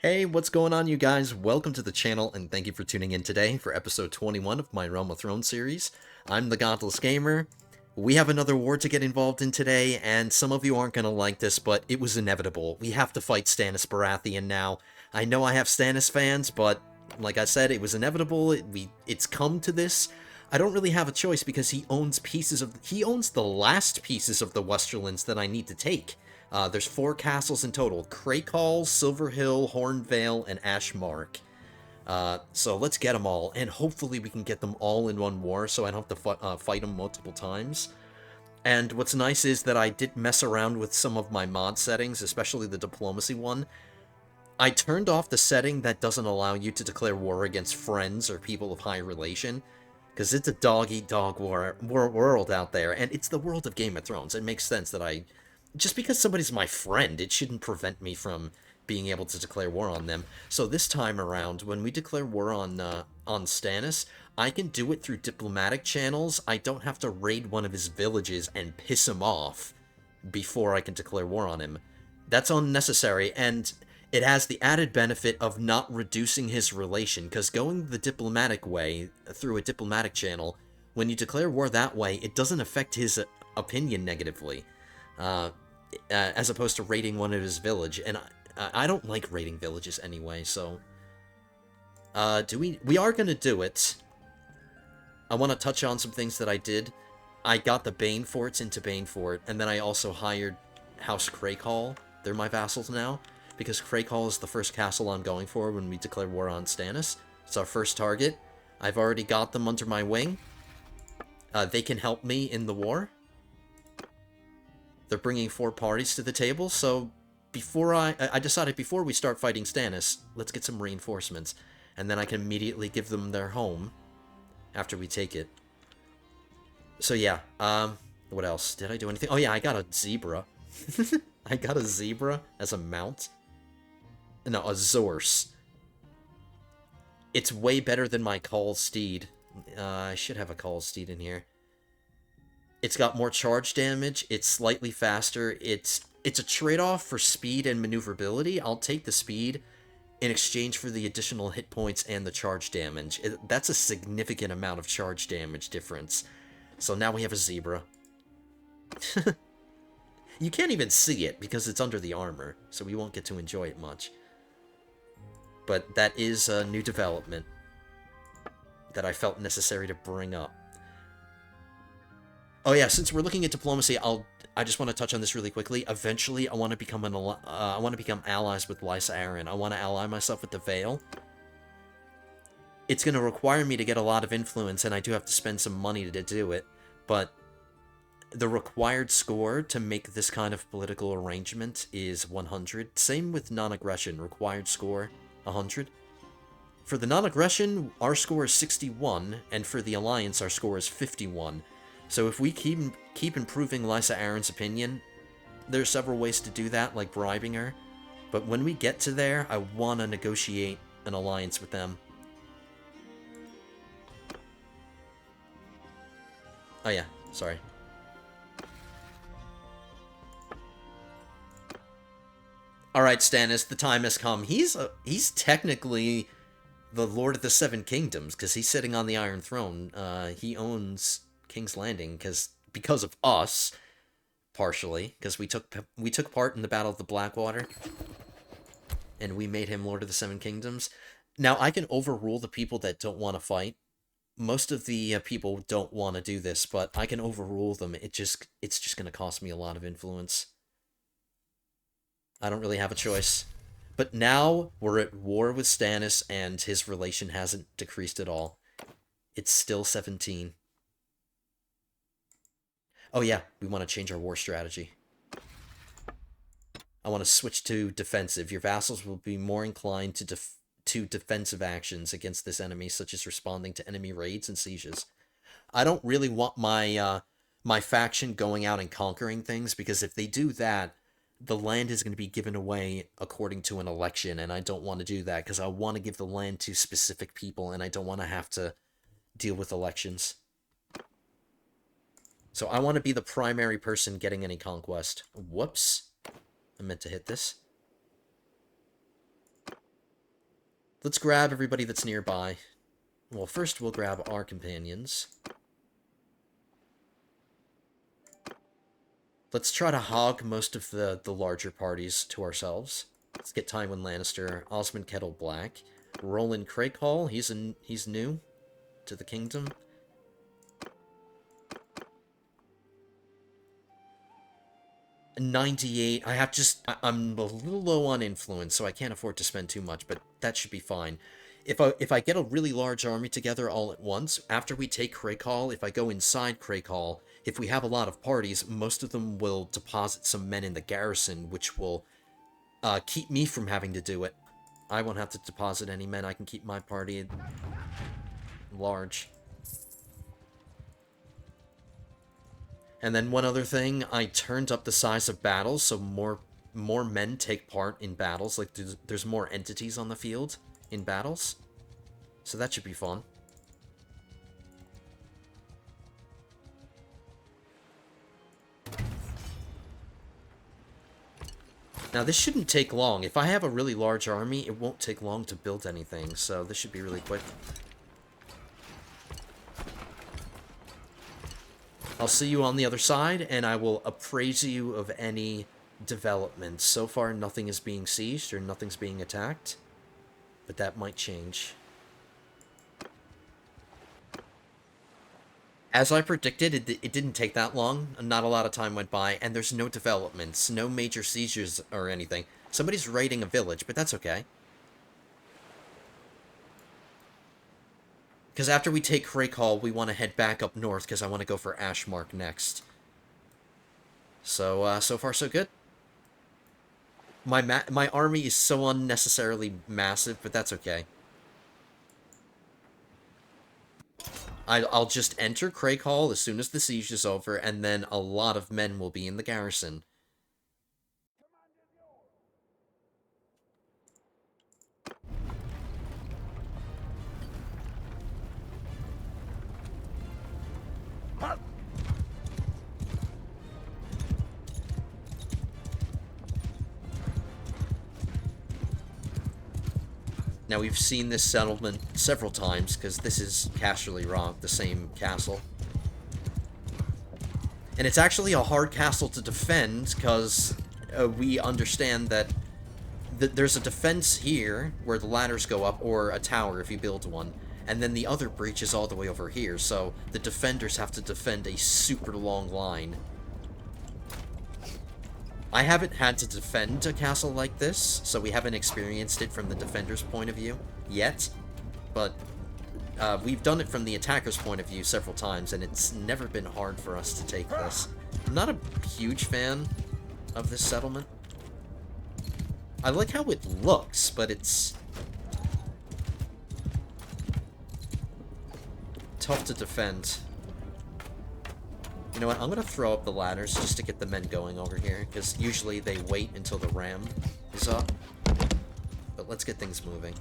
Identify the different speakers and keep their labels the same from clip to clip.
Speaker 1: Hey, what's going on, you guys? Welcome to the channel, and thank you for tuning in today for episode 21 of my Realm of Thrones series. I'm the Godless Gamer. We have another war to get involved in today, and some of you aren't going to like this, but it was inevitable. We have to fight Stannis Baratheon now. I know I have Stannis fans, but like I said, it was inevitable. It's come to this. I don't really have a choice because he owns the last pieces of the Westerlands that I need to take. There's 4 castles in total: Crakehall, Silverhill, Hornvale, and Ashmark. So let's get them all, and hopefully we can get them all in one war so I don't have to fight them multiple times. And what's nice is that I did mess around with some of my mod settings, especially the diplomacy one. I turned off the setting that doesn't allow you to declare war against friends or people of high relation, because it's a dog-eat-dog world out there, and it's the world of Game of Thrones. It makes sense that just because somebody's my friend, it shouldn't prevent me from being able to declare war on them. So this time around, when we declare war on Stannis, I can do it through diplomatic channels. I don't have to raid one of his villages and piss him off before I can declare war on him. That's unnecessary, and it has the added benefit of not reducing his relation, because going the diplomatic way, through a diplomatic channel, when you declare war that way, it doesn't affect his opinion negatively. As opposed to raiding one of his village, and I don't like raiding villages anyway, so we are gonna do it. I want to touch on some things that I did. I got the Bane forts into Banefort, and then I also hired House Crakehall. They're my vassals now, because Crakehall is the first castle I'm going for when we declare war on Stannis. It's our first target. I've already got them under my wing. They can help me in the war. They're bringing 4 parties to the table, so before I decided before we start fighting Stannis, let's get some reinforcements, and then I can immediately give them their home after we take it. So yeah, what else? Did I do anything? Oh yeah, I got a zebra. I got a zebra as a mount. No, a Zorse. It's way better than my Call Steed. I should have a Call Steed in here. It's got more charge damage, it's slightly faster, it's a trade-off for speed and maneuverability. I'll take the speed in exchange for the additional hit points and the charge damage. That's a significant amount of charge damage difference. So now we have a zebra. You can't even see it because it's under the armor, so we won't get to enjoy it much. But that is a new development that I felt necessary to bring up. Oh yeah, since we're looking at diplomacy, I just want to touch on this really quickly. Eventually, I want to become allies with Lysa Arryn. I want to ally myself with the Vale. It's going to require me to get a lot of influence, and I do have to spend some money to do it. But the required score to make this kind of political arrangement is 100. Same with non-aggression. Required score 100. For the non-aggression, our score is 61, and for the alliance, our score is 51. So if we keep improving Lysa Arryn's opinion, there's several ways to do that, like bribing her. But when we get to there, I want to negotiate an alliance with them. Oh yeah, sorry. Alright, Stannis, the time has come. He's technically the Lord of the Seven Kingdoms, because he's sitting on the Iron Throne. He owns King's Landing because of us, partially, because we took part in the Battle of the Blackwater, and we made him Lord of the Seven Kingdoms. Now I can overrule the people that don't want to fight. Most of the people don't want to do this, but I can overrule them. It's just going to cost me a lot of influence. I don't really have a choice. But now we're at war with Stannis, and his relation hasn't decreased at all. It's still 17. Oh yeah, we want to change our war strategy. I want to switch to defensive. Your vassals will be more inclined to defensive actions against this enemy, such as responding to enemy raids and sieges. I don't really want my faction going out and conquering things, because if they do that, the land is going to be given away according to an election, and I don't want to do that, because I want to give the land to specific people, and I don't want to have to deal with elections. So I want to be the primary person getting any conquest. Whoops. I meant to hit this. Let's grab everybody that's nearby. Well, first we'll grab our companions. Let's try to hog most of the larger parties to ourselves. Let's get Tywin Lannister, Osmond Kettle Black, Roland Craighall, he's new to the kingdom. $98. I'm a little low on influence, so I can't afford to spend too much, but that should be fine. If I get a really large army together all at once, after we take Craighall, if I go inside Craighall, if we have a lot of parties, most of them will deposit some men in the garrison, which will keep me from having to do it. I won't have to deposit any men. I can keep my party large. And then one other thing, I turned up the size of battles, so more men take part in battles. Like, there's more entities on the field in battles. So that should be fun. Now, this shouldn't take long. If I have a really large army, it won't take long to build anything, so this should be really quick. I'll see you on the other side, and I will appraise you of any developments. So far, nothing is being sieged, or nothing's being attacked, but that might change. As I predicted, it didn't take that long. Not a lot of time went by, and there's no developments, no major seizures or anything. Somebody's raiding a village, but that's okay. Because after we take Craighall, we want to head back up north, because I want to go for Ashmark next. So, so far so good. My army is so unnecessarily massive, but that's okay. I'll just enter Craighall as soon as the siege is over, and then a lot of men will be in the garrison. Now, we've seen this settlement several times, because this is Casterly Rock, the same castle. And it's actually a hard castle to defend, because we understand that there's a defense here, where the ladders go up, or a tower if you build one, and then the other breach is all the way over here, so the defenders have to defend a super long line. I haven't had to defend a castle like this, so we haven't experienced it from the defender's point of view yet, but we've done it from the attacker's point of view several times, and it's never been hard for us to take this. I'm not a huge fan of this settlement. I like how it looks, but it's tough to defend. You know what, I'm gonna throw up the ladders just to get the men going over here, because usually they wait until the ram is up. But let's get things moving.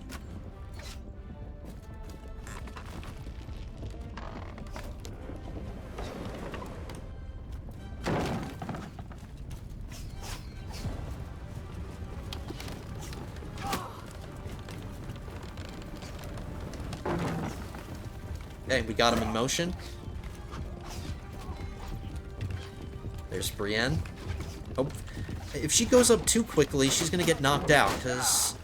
Speaker 1: Okay, we got him in motion. There's Brienne. Oh, if she goes up too quickly, she's gonna get knocked out, because...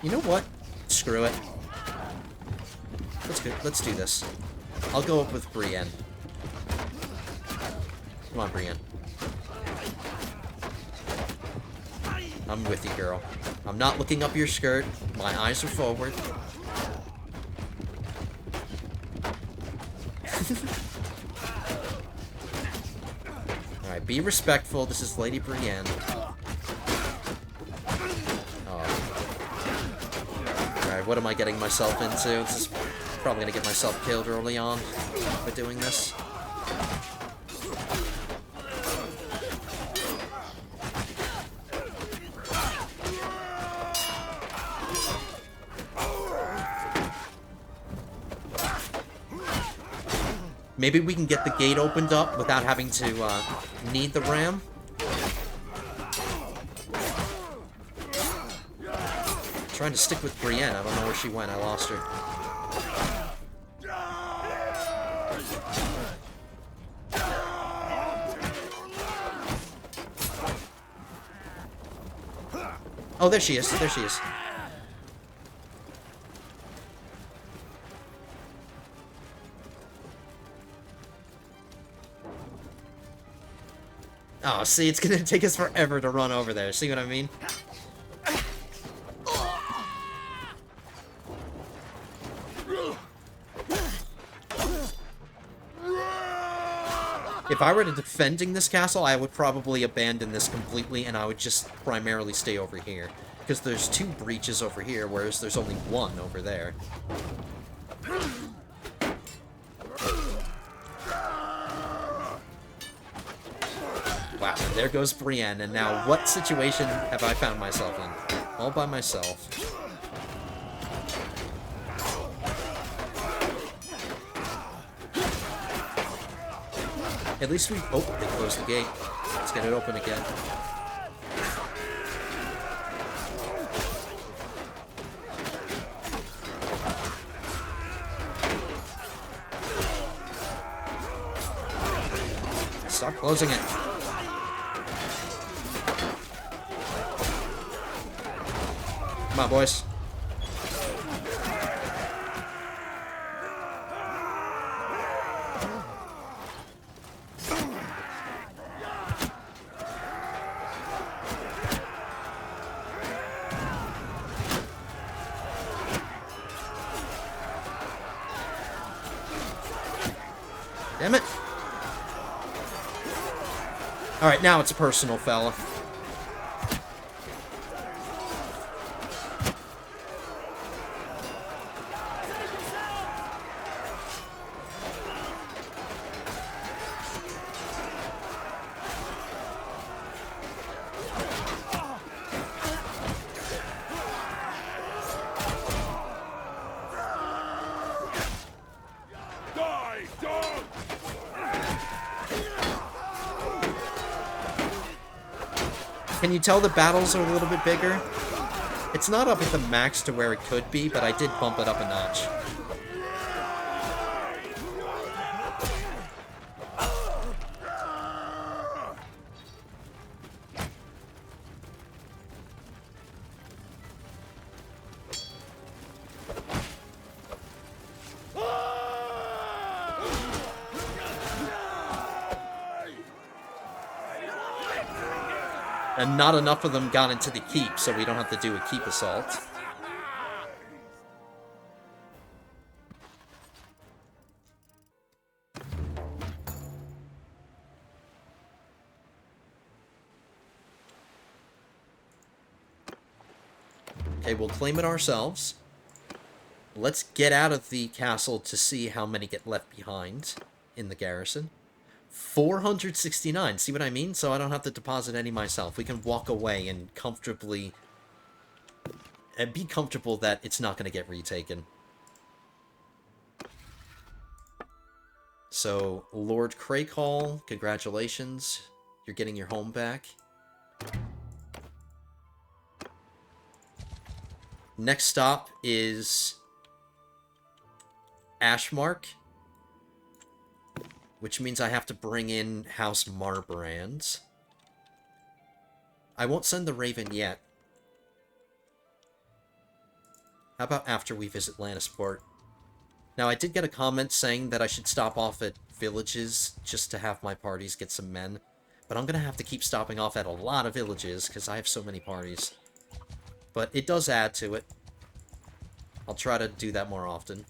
Speaker 1: You know what? Screw it. Let's do this. I'll go up with Brienne. Come on, Brienne. I'm with you, girl. I'm not looking up your skirt. My eyes are forward. Alright, be respectful. This is Lady Brienne. Oh. Alright, what am I getting myself into? This is probably gonna get myself killed early on by doing this. Maybe we can get the gate opened up without having to need the ram. trying to stick with Brienne. I don't know where she went. I lost her. Oh, there she is. There she is. Oh, see, it's gonna take us forever to run over there. See what I mean? If I were to defending this castle, I would probably abandon this completely, and I would just primarily stay over here. Because there's 2 breaches over here, whereas there's only 1 over there. Wow, and there goes Brienne, and now what situation have I found myself in? All by myself. At least we... Oh, they closed the gate. Let's get it open again. Stop closing it. Come on, boys. Damn it. Alright, now it's a personal, fella. Can you tell the battles are a little bit bigger? It's not up at the max to where it could be, but I did bump it up a notch. And not enough of them got into the keep, so we don't have to do a keep assault. Okay, we'll claim it ourselves. Let's get out of the castle to see how many get left behind in the garrison. 469, see what I mean? So I don't have to deposit any myself. We can walk away and comfortably... and be comfortable that it's not going to get retaken. So, Lord Crakehall, congratulations. You're getting your home back. Next stop is... Ashmark. Which means I have to bring in House Marbrand. I won't send the Raven yet. How about after we visit Lannisport? Now, I did get a comment saying that I should stop off at villages just to have my parties get some men. But I'm going to have to keep stopping off at a lot of villages because I have so many parties. But it does add to it. I'll try to do that more often.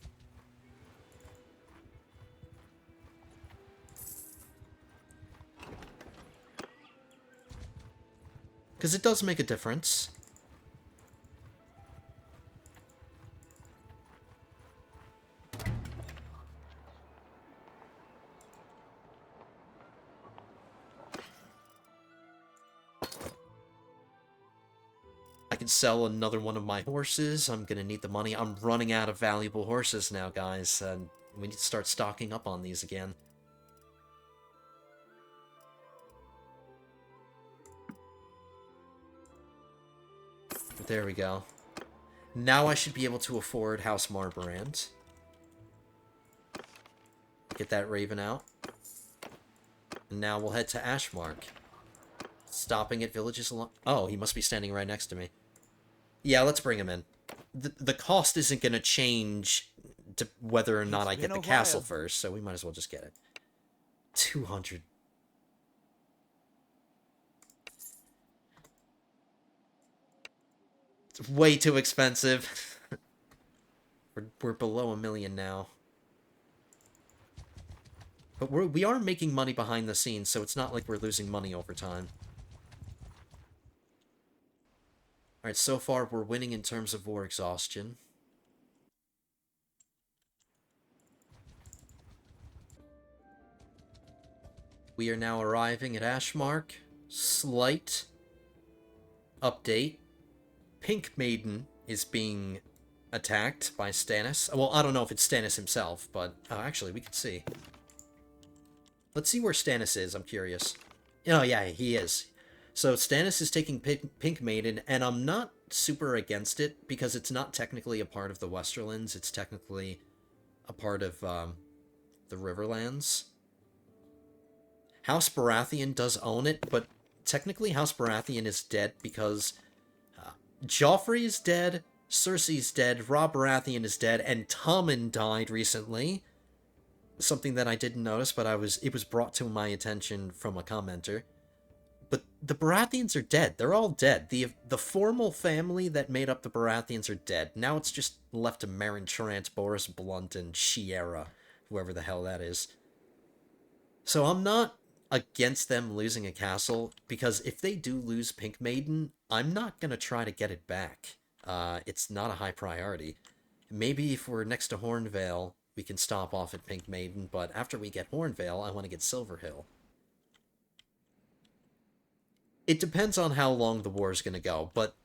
Speaker 1: Because it does make a difference. I can sell another one of my horses. I'm going to need the money. I'm running out of valuable horses now, guys. And we need to start stocking up on these again. There we go. Now I should be able to afford House Marbrand. Get that Raven out. And now we'll head to Ashmark. Stopping at villages along... Oh, he must be standing right next to me. Yeah, let's bring him in. The cost isn't going to change to whether or not I get the castle first, so we might as well just get it. 200. It's way too expensive. We're below $1 million now. But we are making money behind the scenes, so it's not like we're losing money over time. Alright, so far we're winning in terms of war exhaustion. We are now arriving at Ashmark. Slight update. Pink Maiden is being attacked by Stannis. Well, I don't know if it's Stannis himself, but... Oh, actually, we could see. Let's see where Stannis is, I'm curious. Oh, yeah, he is. So Stannis is taking Pink Maiden, and I'm not super against it, because it's not technically a part of the Westerlands. It's technically a part of the Riverlands. House Baratheon does own it, but technically House Baratheon is dead because Joffrey is dead, Cersei's dead, Rob Baratheon is dead, and Tommen died recently. Something that I didn't notice, but it was brought to my attention from a commenter. But the Baratheons are dead. They're all dead. The formal family that made up the Baratheons are dead. Now it's just left to Meryn Trant, Boris Blunt, and Shiera, whoever the hell that is. So I'm not against them losing a castle, because if they do lose Pink Maiden, I'm not going to try to get it back. It's not a high priority. Maybe if we're next to Hornvale, we can stop off at Pink Maiden, but after we get Hornvale, I want to get Silverhill. It depends on how long the war is going to go, but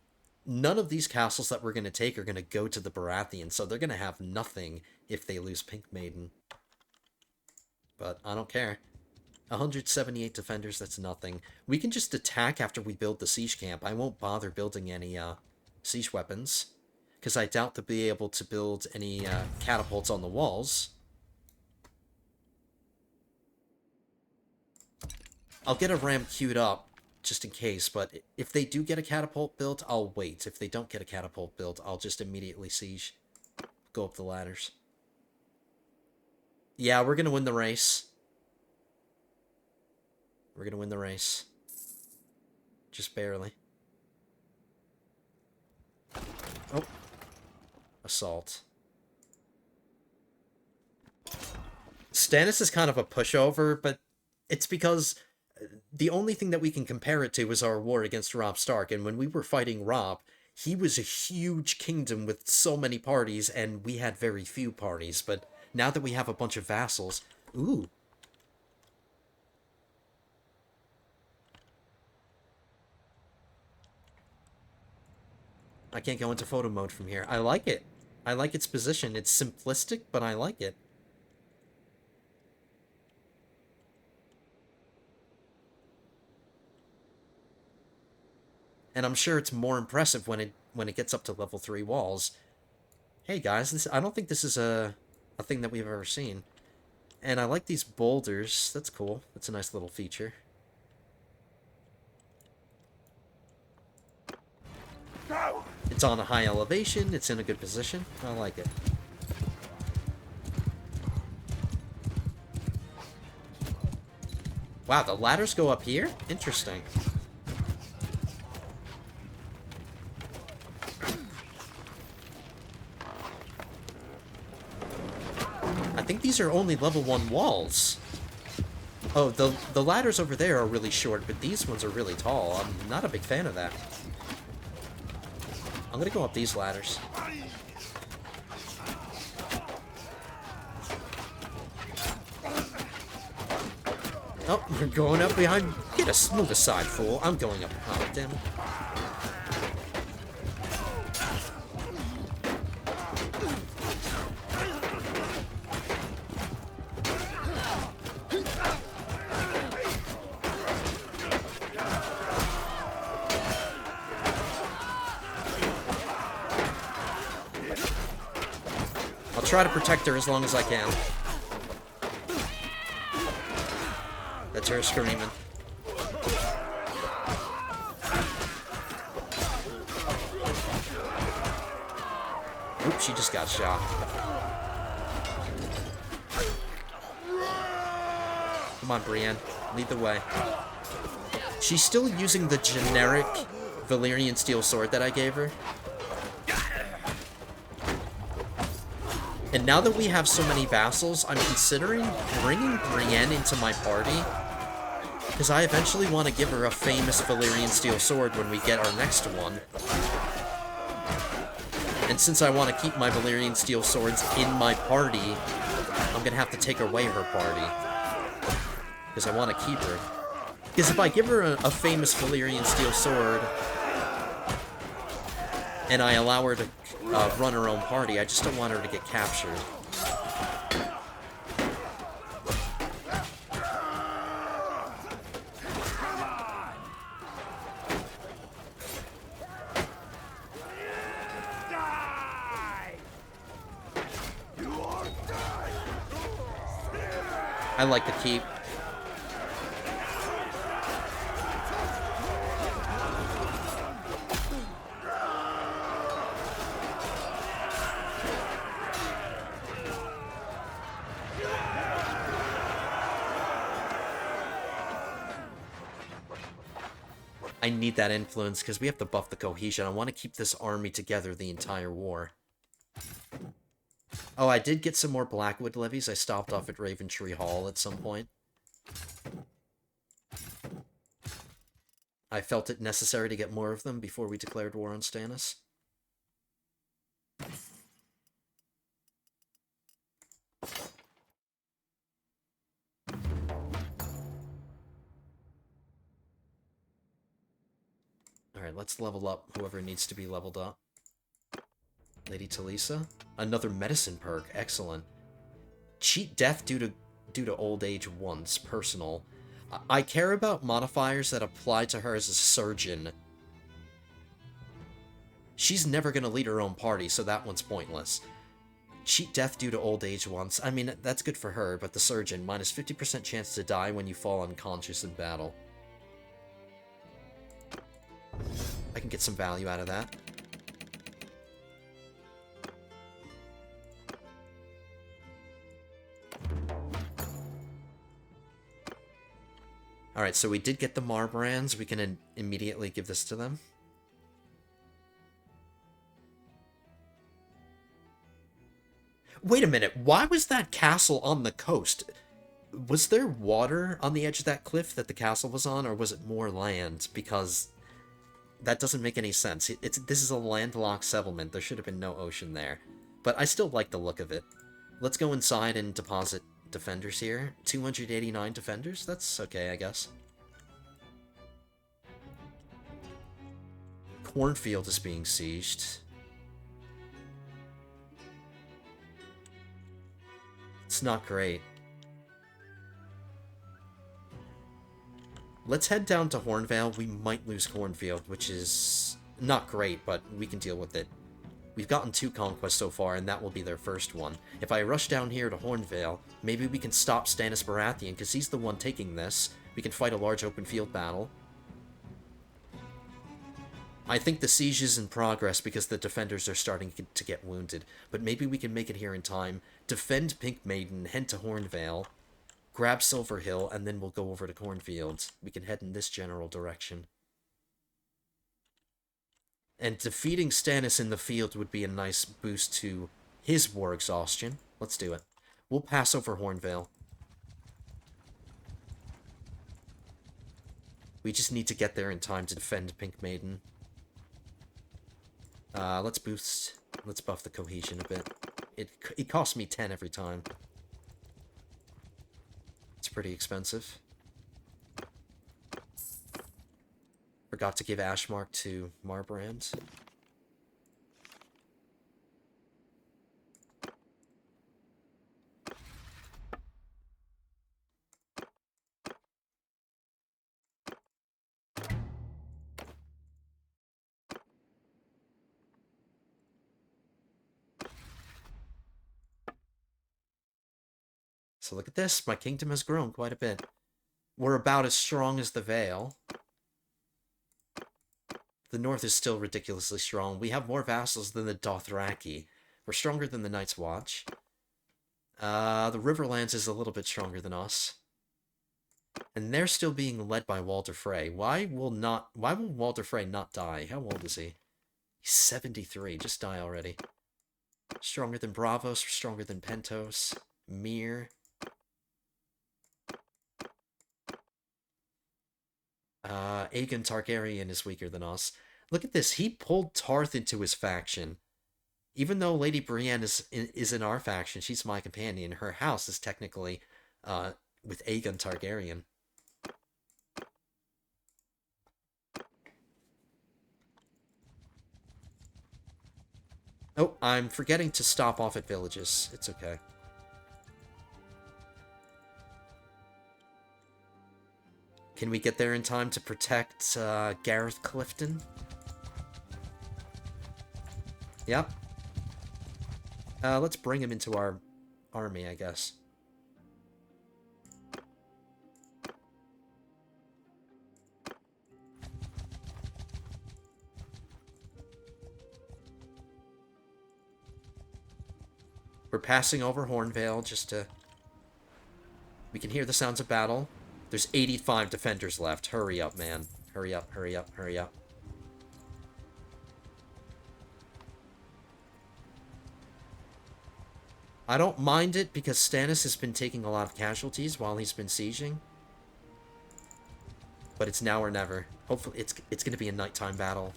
Speaker 1: none of these castles that we're going to take are going to go to the Baratheons, so they're going to have nothing if they lose Pink Maiden. But I don't care. 178 defenders, that's nothing. We can just attack after we build the siege camp. I won't bother building any siege weapons, because I doubt to be able to build any catapults on the walls. I'll get a ram queued up, just in case, but if they do get a catapult built, I'll wait. If they don't get a catapult built, I'll just immediately siege. Go up the ladders. Yeah, we're gonna win the race. We're gonna win the race. Just barely. Oh. Assault. Stannis is kind of a pushover, but it's because the only thing that we can compare it to is our war against Robb Stark, and when we were fighting Robb, he was a huge kingdom with so many parties, and we had very few parties, but now that we have a bunch of vassals... Ooh. I can't go into photo mode from here. I like it. I like its position. It's simplistic, but I like it. And I'm sure it's more impressive when it gets up to level 3 walls. Hey guys, I don't think this is a thing that we've ever seen. And I like these boulders. That's cool. That's a nice little feature. It's on a high elevation. It's in a good position. I like it. Wow, the ladders go up here? Interesting. I think these are only level 1 walls. Oh, the ladders over there are really short, but these ones are really tall. I'm not a big fan of that. I'm gonna go up these ladders. Oh, you're going up behind. Move aside, fool. I'm going up. Oh, damn it. try to protect her as long as I can. That's her screaming. Oops, she just got shot. Come on, Brienne. Lead the way. She's still using the generic Valyrian steel sword that I gave her. And now that we have so many vassals, I'm considering bringing Brienne into my party. Because I eventually want to give her a famous Valyrian steel sword when we get our next one. And since I want to keep my Valyrian steel swords in my party, I'm going to have to take away her party. Because I want to keep her. Because if I give her a famous Valyrian steel sword, and I allow her to run her own party, I just don't want her to get captured. I like the keep. I need that influence because we have to buff the cohesion. I want to keep this army together the entire war. Oh, I did get some more Blackwood levies. I stopped off at Raventree Hall at some point. I felt it necessary to get more of them before we declared war on Stannis. Alright, let's level up whoever needs to be leveled up. Lady Talisa. Another medicine perk. Excellent. Cheat death due to old age once. Personal. I care about modifiers that apply to her as a surgeon. She's never going to lead her own party, so that one's pointless. Cheat death due to old age once. I mean, that's good for her, but the surgeon, minus 50% chance to die when you fall unconscious in battle. I can get some value out of that. Alright, so we did get the Marbrands. We can immediately give this to them. Wait a minute, why was that castle on the coast? Was there water on the edge of that cliff that the castle was on, or was it more land? Because that doesn't make any sense. This is a landlocked settlement. There should have been no ocean there. But I still like the look of it. Let's go inside and deposit defenders here. 289 defenders? That's okay, I guess. Cornfield is being sieged. It's not great. Let's head down to Hornvale. We might lose Cornfield, which is not great, but we can deal with it. We've gotten 2 conquests so far, and that will be their first one. If I rush down here to Hornvale, maybe we can stop Stannis Baratheon, because he's the one taking this. We can fight a large open field battle. I think the siege is in progress because the defenders are starting to get wounded, but maybe we can make it here in time. Defend Pink Maiden, head to Hornvale, grab Silver Hill, and then we'll go over to Cornfield. We can head in this general direction. And defeating Stannis in the field would be a nice boost to his war exhaustion. Let's do it. We'll pass over Hornvale. We just need to get there in time to defend Pink Maiden. Let's buff the cohesion a bit. It costs me 10 every time. It's pretty expensive. Forgot to give Ashmark to Marbrand. So look at this. My kingdom has grown quite a bit. We're about as strong as the Vale. The North is still ridiculously strong. We have more vassals than the Dothraki. We're stronger than the Night's Watch. The Riverlands is a little bit stronger than us. And they're still being led by Walder Frey. Why will Walder Frey not die? How old is he? He's 73. Just die already. Stronger than Bravos, stronger than Pentos. Mir. Aegon Targaryen is weaker than us. Look at this. He pulled Tarth into his faction. Even though Lady Brienne is in our faction, she's my companion. Her house is technically with Aegon Targaryen. Oh, I'm forgetting to stop off at villages. It's okay. Can we get there in time to protect Gareth Clifton? Yep. Let's bring him into our army, I guess. We're passing over Hornvale just to... We can hear the sounds of battle. There's 85 defenders left. Hurry up, man. Hurry up, hurry up, hurry up. I don't mind it because Stannis has been taking a lot of casualties while he's been sieging. But it's now or never. Hopefully it's going to be a nighttime battle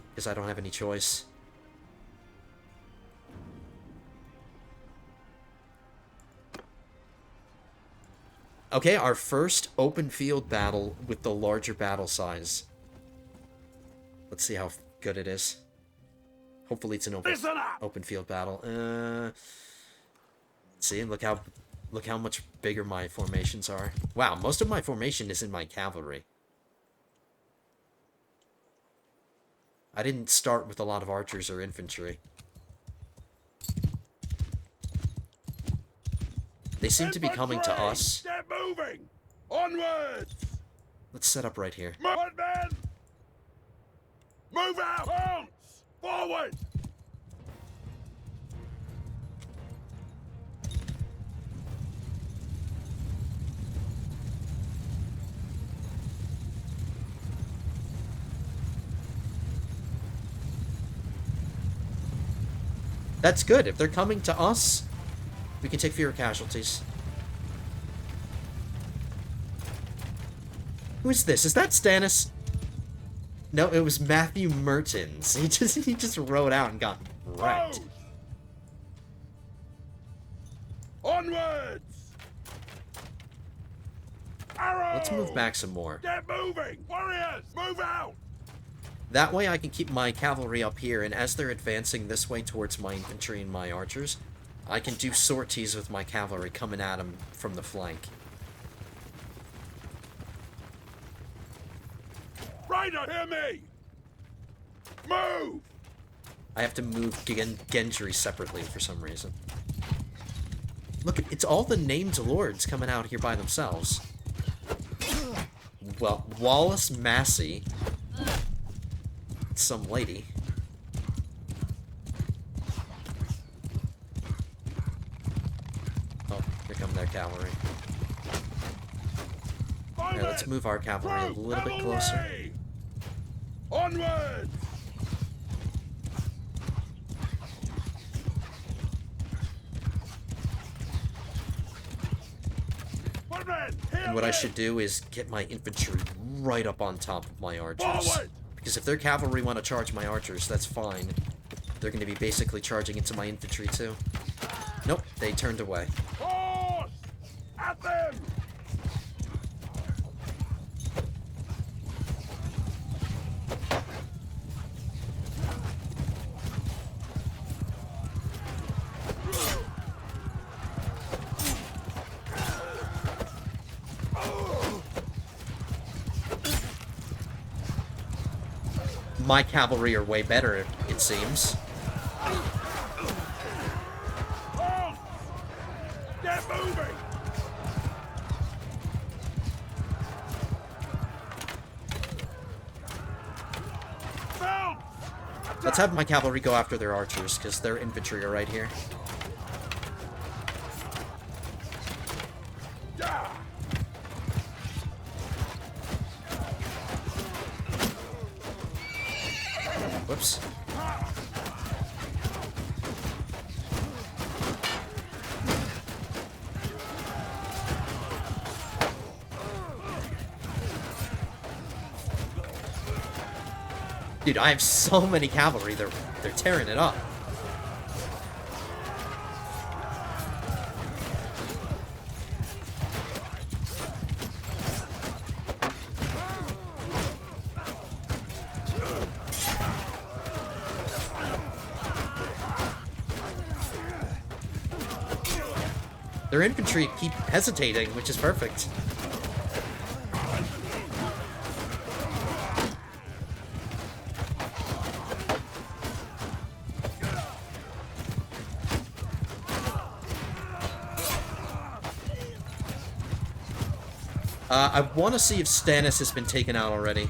Speaker 1: because I don't have any choice. Okay, our first open field battle with the larger battle size. Let's see how good it is. Hopefully it's an open field battle. See, look how much bigger my formations are. Wow, most of my formation is in my cavalry. I didn't start with a lot of archers or infantry. They seem to be coming to us.
Speaker 2: Get moving! Onwards!
Speaker 1: Let's set up right here.
Speaker 2: Move, men! Move out! Pounce! Forward!
Speaker 1: That's good. If they're coming to us, we can take fewer casualties. Who is this? Is that Stannis? No, it was Matthew Mertens. He just rode out and got wrecked.
Speaker 2: Onwards! Arrow!
Speaker 1: Let's move back some more.
Speaker 2: Get moving! Warriors, move out!
Speaker 1: That way I can keep my cavalry up here, and as they're advancing this way towards my infantry and my archers, I can do sorties with my cavalry coming at them from the flank.
Speaker 2: Rider, hear me! Move!
Speaker 1: I have to move Gendry separately for some reason. Look, it's all the named lords coming out here by themselves. Well, Wallace Massey. Some lady. Oh, here come their cavalry. Okay, let's move our cavalry a little bit closer.
Speaker 2: Onwards!
Speaker 1: And what I should do is get my infantry right up on top of my archers. Because if their cavalry want to charge my archers, that's fine. They're going to be basically charging into my infantry too. Nope, they turned away.
Speaker 2: Horse! At them!
Speaker 1: My cavalry are way better, it seems.
Speaker 2: Get moving!
Speaker 1: Let's have my cavalry go after their archers, because their infantry are right here. Whoops. Dude, I have so many cavalry, they're tearing it up. Their infantry keep hesitating, which is perfect. I want to see if Stannis has been taken out already.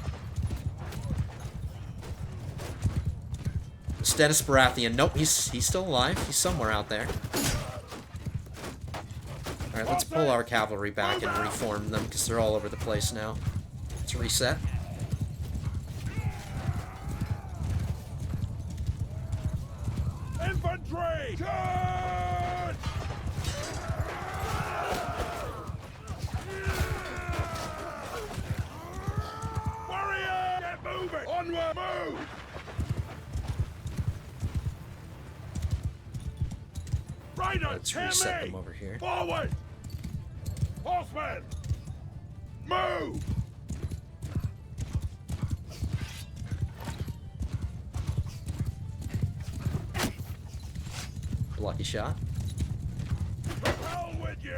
Speaker 1: Stannis Baratheon. Nope, he's still alive. He's somewhere out there. Alright, let's pull our cavalry back and reform them, because they're all over the place now. Let's reset.
Speaker 2: Infantry! Charge! Warrior! Get moving! Onward! Move! Rider,
Speaker 1: Let's reset them over here.
Speaker 2: Forward! Horsemen! Move!
Speaker 1: Lucky shot.
Speaker 2: The hell with you!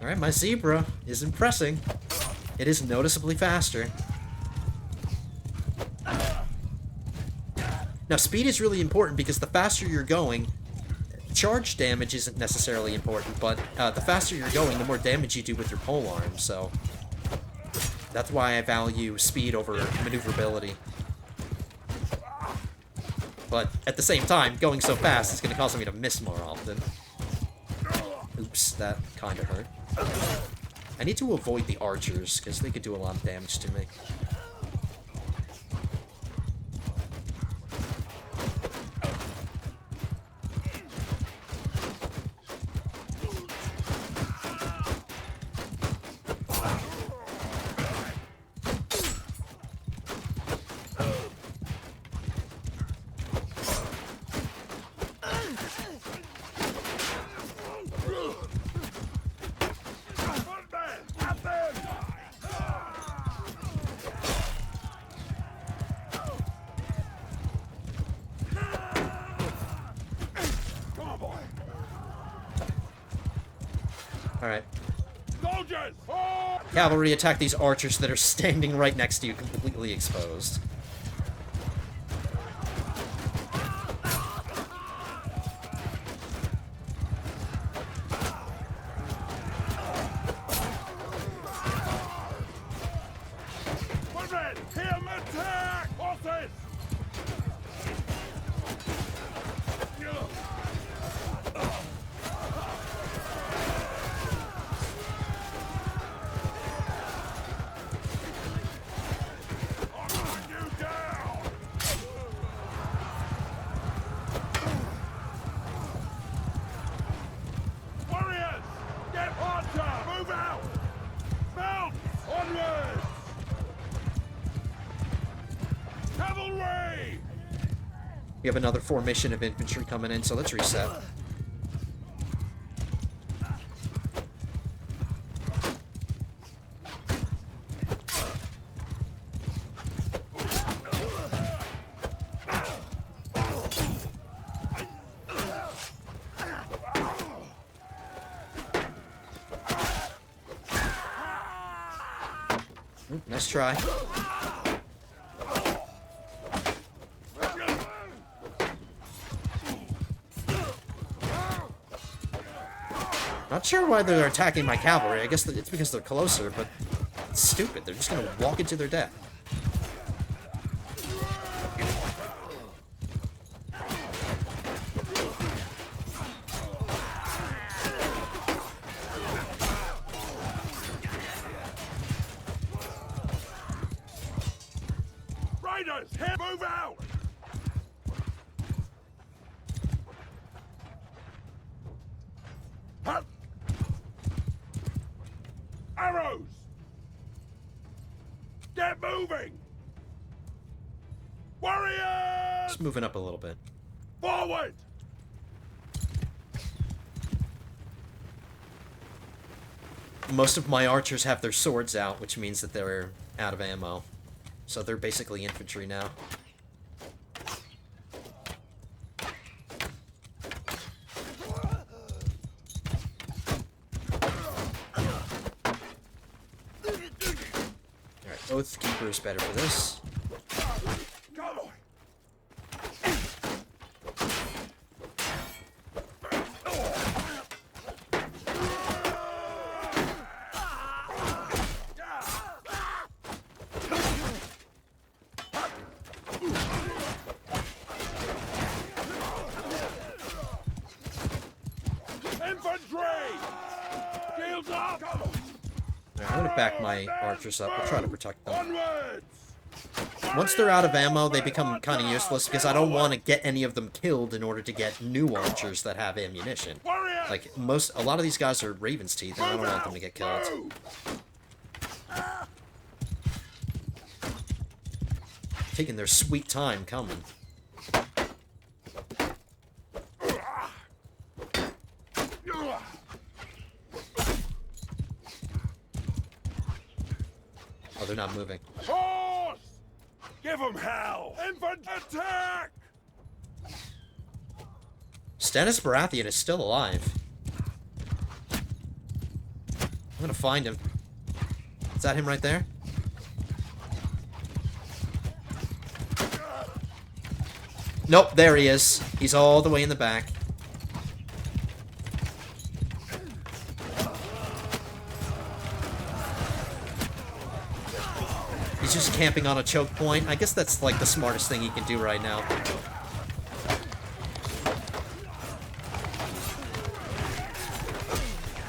Speaker 1: Alright, my zebra is impressing. It is noticeably faster. Now, speed is really important because the faster you're going, charge damage isn't necessarily important, but the faster you're going, the more damage you do with your polearm, so that's why I value speed over maneuverability. But at the same time, going so fast is going to cause me to miss more often. Oops, that kind of hurt. I need to avoid the archers, because they could do a lot of damage to me. Alright.
Speaker 2: Soldiers!
Speaker 1: Cavalry, attack these archers that are standing right next to you, completely exposed.
Speaker 2: Women! Him attack! Horses!
Speaker 1: We have another formation of infantry coming in, so let's reset. Ooh, nice try. Not sure why they're attacking my cavalry. I guess it's because they're closer, but it's stupid. They're just gonna walk into their death.
Speaker 2: Raiders, here, move out! Huh? Arrows! Get moving! Warriors!
Speaker 1: Just moving up a little bit.
Speaker 2: Forward!
Speaker 1: Most of my archers have their swords out, which means that they're out of ammo. So they're basically infantry now. Alright, Oathkeeper is better for this.
Speaker 2: Come on! Infantry! Shields up! Come on!
Speaker 1: Alright, I'm gonna back my archers up. We'll try to protect them.
Speaker 2: Onwards!
Speaker 1: Once they're out of ammo, they become kind of useless because I don't want to get any of them killed in order to get new archers that have ammunition.
Speaker 2: Warriors!
Speaker 1: Like, a lot of these guys are Raven's Teeth, and I don't want them to get killed.
Speaker 2: Move!
Speaker 1: Taking their sweet time coming. Oh, they're not moving.
Speaker 2: Horse! Give them hell! Infant attack!
Speaker 1: Stannis Baratheon is still alive. I'm gonna find him. Is that him right there? Nope, there he is. He's all the way in the back. He's just camping on a choke point. I guess that's like the smartest thing he can do right now.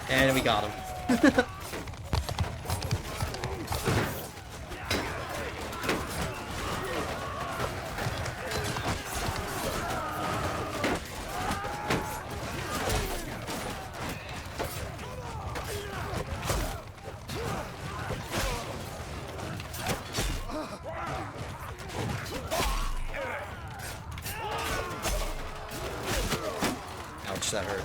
Speaker 1: And we got him. Ouch, that hurt.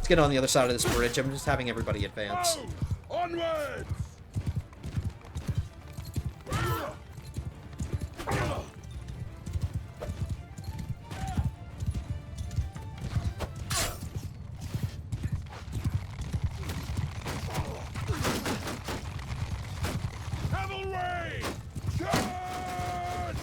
Speaker 1: Get on the other side of this bridge. I'm just having everybody advance.
Speaker 2: Onwards! Cavalry! Charge!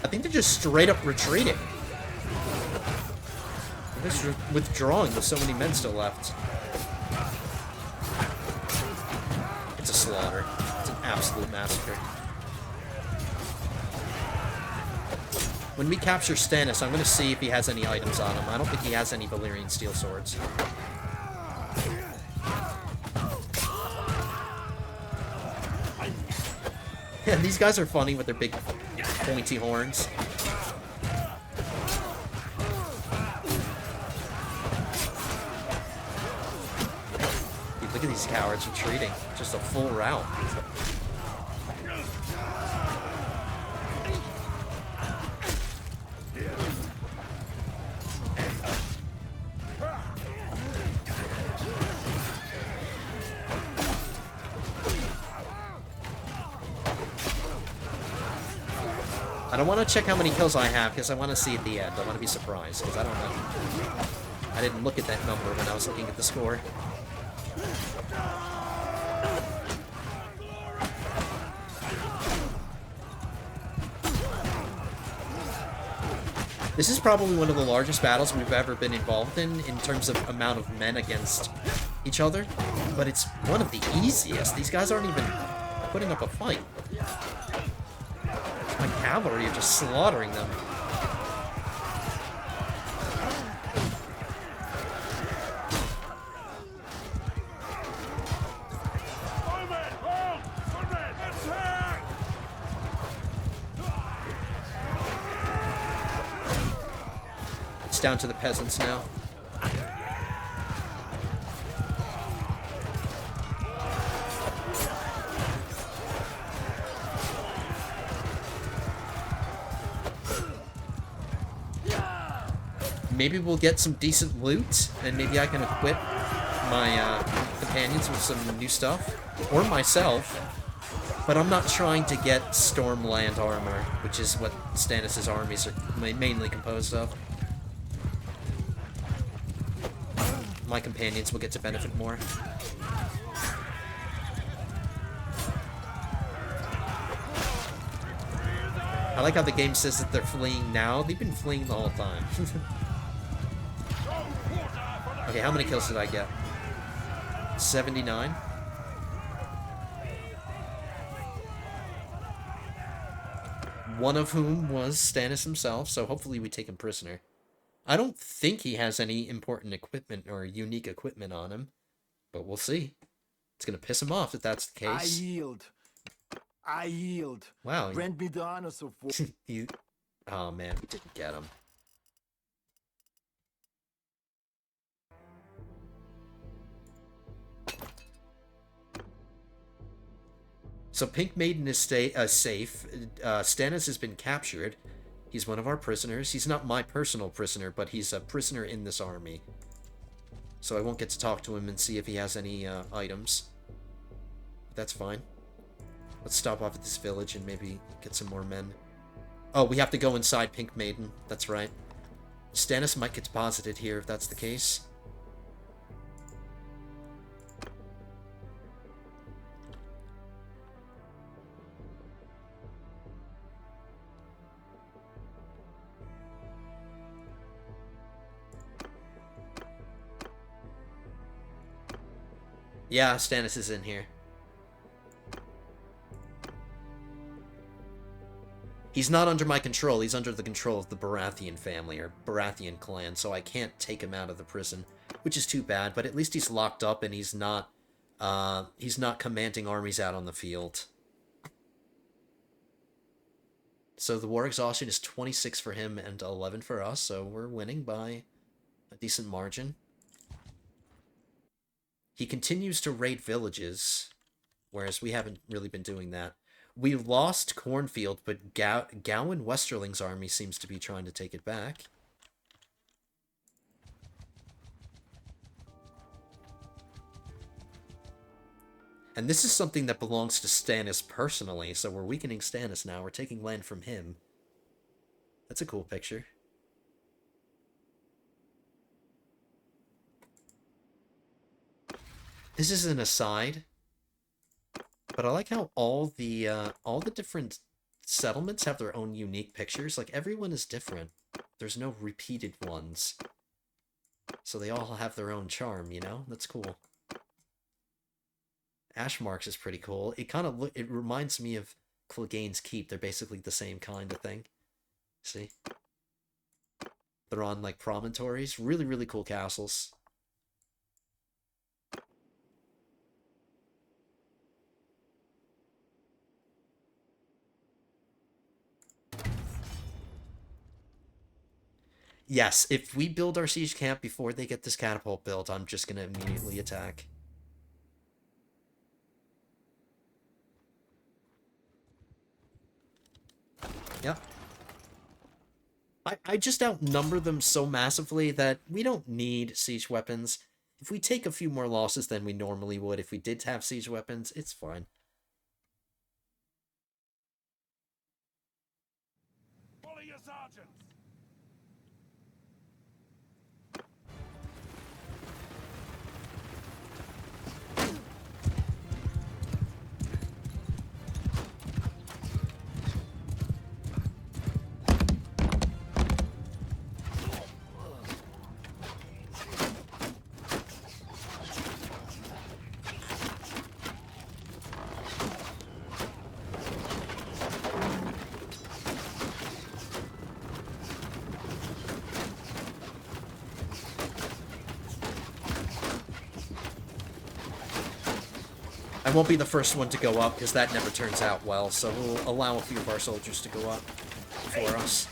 Speaker 1: I think they're just straight up retreating. Just withdrawing with so many men still left. It's a slaughter. It's an absolute massacre. When we capture Stannis, I'm going to see if he has any items on him. I don't think he has any Valyrian steel swords. Yeah, these guys are funny with their big pointy horns. Dude, look at these cowards retreating. Just a full rout. I don't want to check how many kills I have, because I want to see at the end. I want to be surprised, because I don't know. I didn't look at that number when I was looking at the score. This is probably one of the largest battles we've ever been involved in terms of amount of men against each other, but it's one of the easiest. These guys aren't even putting up a fight. My cavalry are just slaughtering them. It's down to the peasants now. Maybe we'll get some decent loot, and maybe I can equip my companions with some new stuff, or myself. But I'm not trying to get Stormland armor, which is what Stannis' armies are mainly composed of. My companions will get to benefit more. I like how the game says that they're fleeing now. They've been fleeing the whole time. Okay, how many kills did I get? 79? One of whom was Stannis himself, so hopefully we take him prisoner. I don't think he has any important equipment or unique equipment on him, but we'll see. It's gonna piss him off if that's the case.
Speaker 3: I yield. I yield.
Speaker 1: Wow.
Speaker 3: Grant me the honors of war.
Speaker 1: Oh man, we didn't get him. So Pink Maiden is safe. Stannis has been captured. He's one of our prisoners. He's not my personal prisoner, but he's a prisoner in this army. So I won't get to talk to him and see if he has any items. That's fine. Let's stop off at this village and maybe get some more men. Oh, we have to go inside Pink Maiden. That's right. Stannis might get deposited here if that's the case. Yeah, Stannis is in here. He's not under my control. He's under the control of the Baratheon family, or Baratheon clan, so I can't take him out of the prison, which is too bad, but at least he's locked up and he's not commanding armies out on the field. So the war exhaustion is 26 for him and 11 for us, so we're winning by a decent margin. He continues to raid villages, whereas we haven't really been doing that. We lost Cornfield, but Gawain Westerling's army seems to be trying to take it back. And this is something that belongs to Stannis personally, so we're weakening Stannis now. We're taking land from him. That's a cool picture. This is an aside, but I like how all the different settlements have their own unique pictures. Like, everyone is different. There's no repeated ones. So they all have their own charm, you know? That's cool. Ash Marks is pretty cool. It kind of it reminds me of Clegane's Keep. They're basically the same kind of thing. See? They're on, like, promontories. Really, really cool castles. Yes, if we build our siege camp before they get this catapult built, I'm just gonna immediately attack. Yep. I just outnumber them so massively that we don't need siege weapons. If we take a few more losses than we normally would if we did have siege weapons, it's fine.
Speaker 2: Follow your sergeants.
Speaker 1: I won't be the first one to go up, because that never turns out well, so we'll allow a few of our soldiers to go up before us.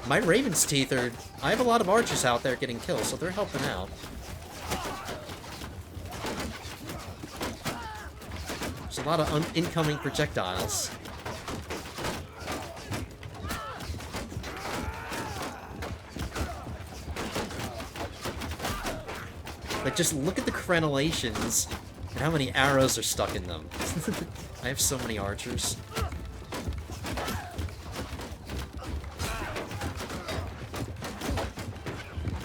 Speaker 1: My Raven's Teeth are... I have a lot of archers out there getting kills, so they're helping out. There's a lot of incoming projectiles. Like, just look at the crenellations and how many arrows are stuck in them. I have so many archers.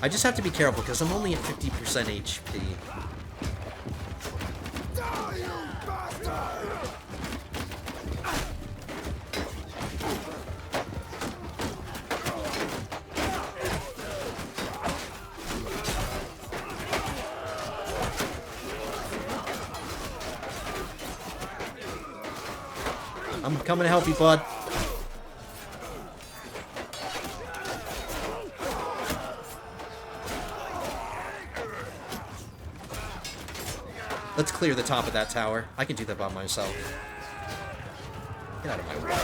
Speaker 1: I just have to be careful because I'm only at 50% HP. I'm coming to help you, bud. Let's clear the top of that tower. I can do that by myself. Get out of my way.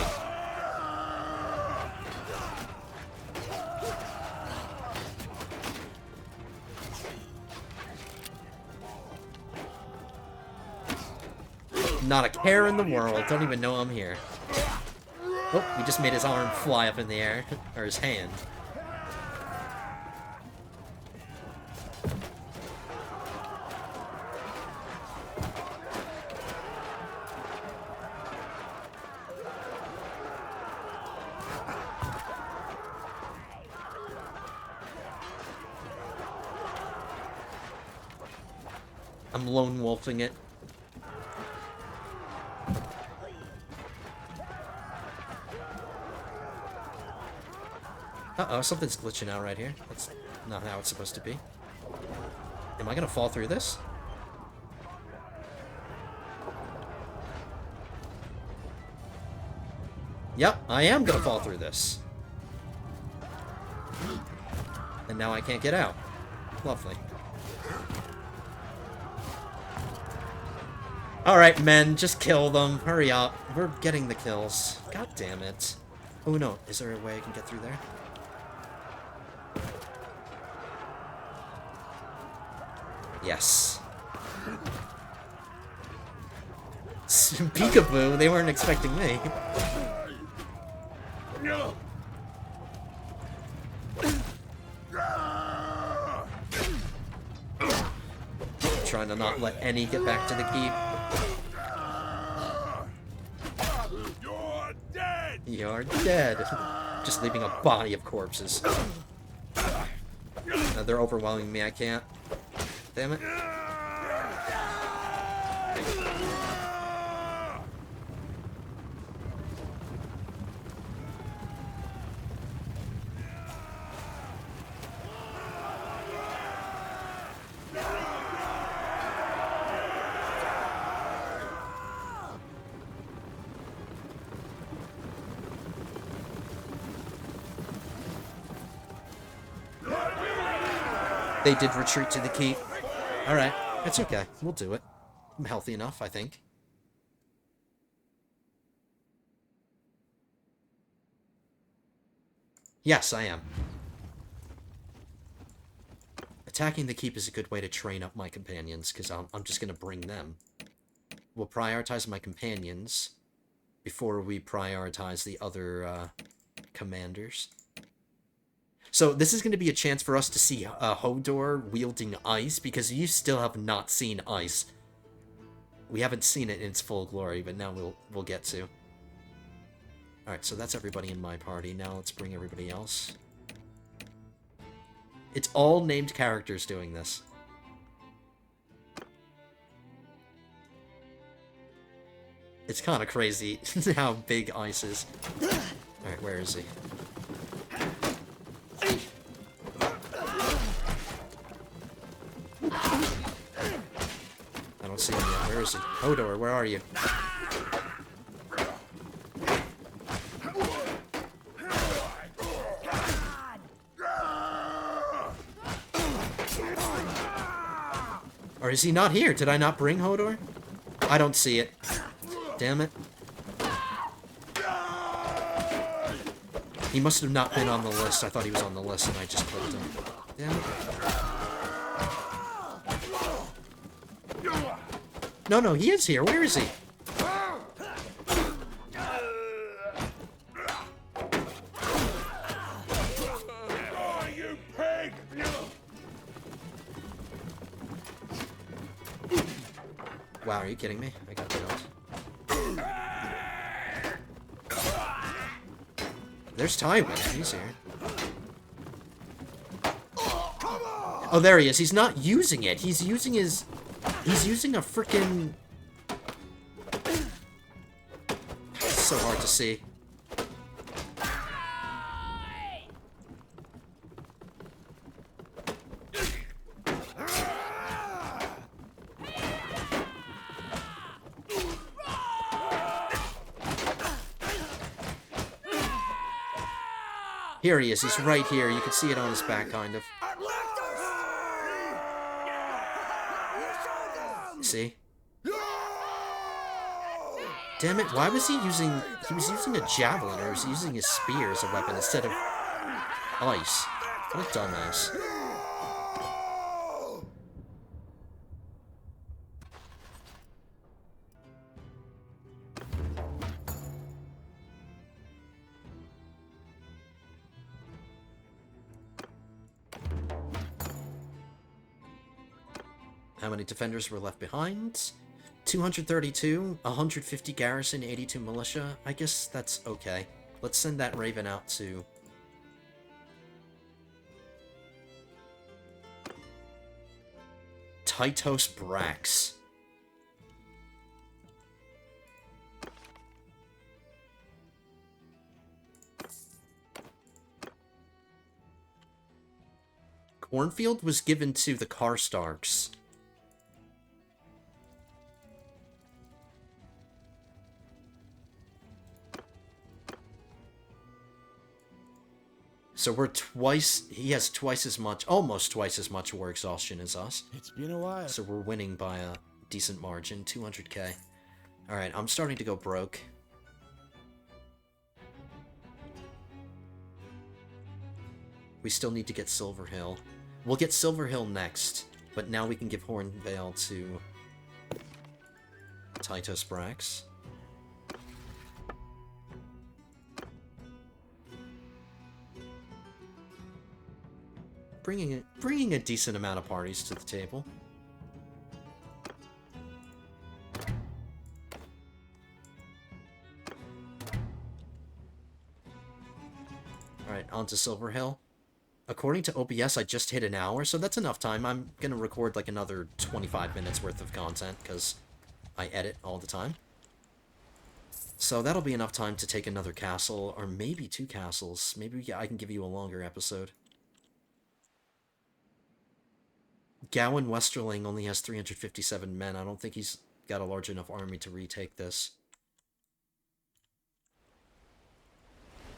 Speaker 1: Not a care in the world. Don't even know I'm here. Oh, he just made his arm fly up in the air. Or his hand. I'm lone wolfing it. Uh-oh, something's glitching out right here. That's not how it's supposed to be. Am I gonna fall through this? Yep, I am gonna fall through this. And now I can't get out. Lovely. Alright, men, just kill them. Hurry up. We're getting the kills. God damn it. Oh no, is there a way I can get through there? Yes. Peekaboo, they weren't expecting me. Trying to not let any get back to the keep.
Speaker 2: You're dead.
Speaker 1: You're dead. Just leaving a body of corpses. They're overwhelming me, I can't. Damn it. They did retreat to the keep. Alright, it's okay. We'll do it. I'm healthy enough, I think. Yes, I am. Attacking the keep is a good way to train up my companions, because I'm just going to bring them. We'll prioritize my companions before we prioritize the other commanders. So this is going to be a chance for us to see Hodor wielding ice, because you still have not seen ice. We haven't seen it in its full glory, but now we'll get to. Alright, so that's everybody in my party. Now let's bring everybody else. It's all named characters doing this. It's kind of crazy how big ice is. Alright, where is he? I don't see him yet. Where is he? Hodor, where are you? Or is he not here? Did I not bring Hodor? I don't see it. Damn it. He must have not been on the list. I thought he was on the list and I just clicked him. Damn it. No, he is here. Where is he?
Speaker 2: You pig!
Speaker 1: Wow, are you kidding me? I got killed. There's Tywin. He's here. Oh, there he is. He's not using it. He's using his... He's using a frickin'... It's so hard to see. Here he is. He's right here. You can see it on his back, kind of. See? Damn it, why was he using... He was using a javelin, or was he using his spear as a weapon instead of ice? What a dumbass. How many defenders were left behind? 232, 150 garrison, 82 militia. I guess that's okay. Let's send that Raven out to... Planetos Brax. Cornfield was given to the Karstarks. So we're twice... He has twice as much... Almost twice as much war exhaustion as us.
Speaker 3: It's been a while.
Speaker 1: So we're winning by a decent margin. 200k. Alright, I'm starting to go broke. We still need to get Silver Hill. We'll get Silver Hill next. But now we can give Hornvale to... Planetos Brax. Bringing a decent amount of parties to the table. Alright, on to Silver Hill. According to OBS, I just hit an hour, so that's enough time. I'm gonna record like another 25 minutes worth of content, because I edit all the time. So that'll be enough time to take another castle, or maybe 2 castles. Maybe I can give you a longer episode. Gawain Westerling only has 357 men. I don't think he's got a large enough army to retake this.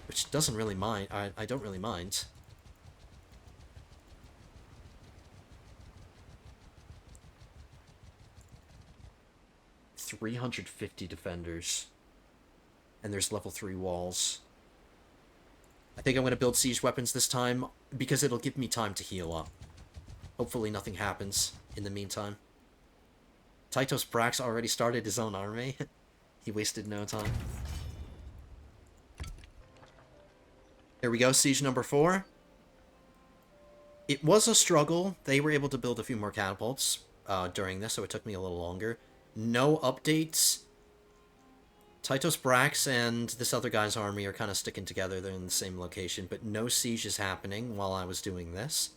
Speaker 1: Which doesn't really mind. I don't really mind. 350 defenders. And there's level 3 walls. I think I'm going to build siege weapons this time, because it'll give me time to heal up. Hopefully nothing happens in the meantime. Tytos Brax already started his own army. He wasted no time. Here we go, siege number 4. It was a struggle. They were able to build a few more catapults during this, so it took me a little longer. No updates. Tytos Brax and this other guy's army are kind of sticking together. They're in the same location, but no siege is happening while I was doing this.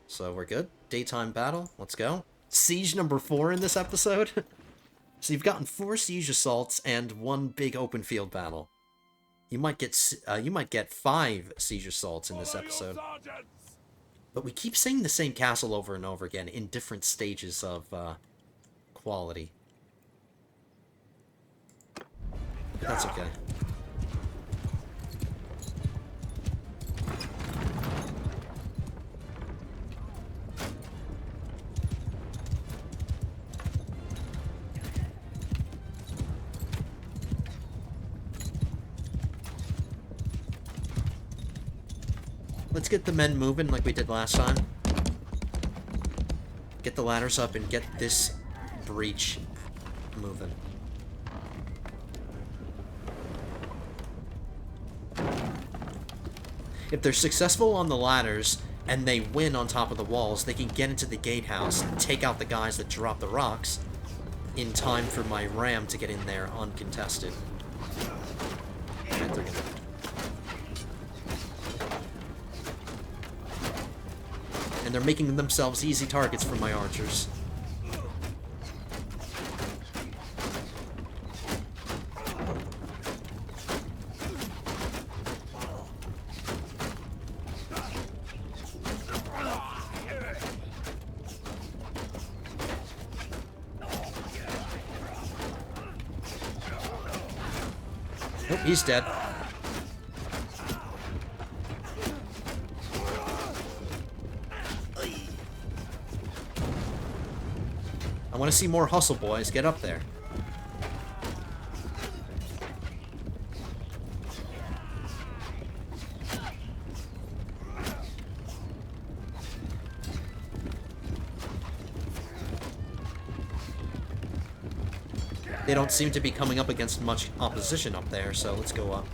Speaker 1: So we're good. Daytime battle. Let's go. Siege number 4 in this episode. So you've gotten 4 siege assaults and 1 big open field battle. You might get 5 siege assaults in this episode. But we keep seeing the same castle over and over again in different stages of quality. But that's okay. Let's get the men moving like we did last time. Get the ladders up and get this breach moving. If they're successful on the ladders and they win on top of the walls, they can get into the gatehouse and take out the guys that drop the rocks in time for my ram to get in there uncontested. Right, they're gonna... And they're making themselves easy targets for my archers. Nope, he's dead. I want to see more hustle, boys. Get up there. They don't seem to be coming up against much opposition up there, so let's go up.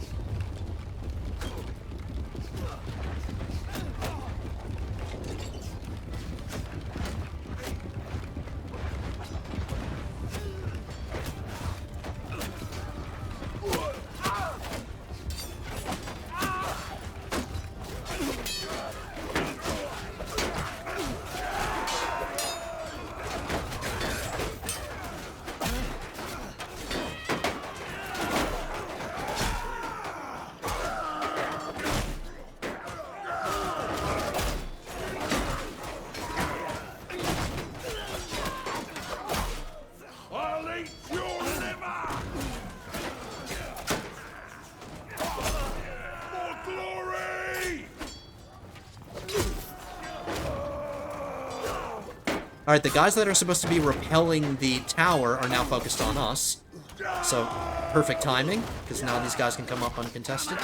Speaker 1: Alright, the guys that are supposed to be repelling the tower are now focused on us. So, perfect timing, because now these guys can come up uncontested.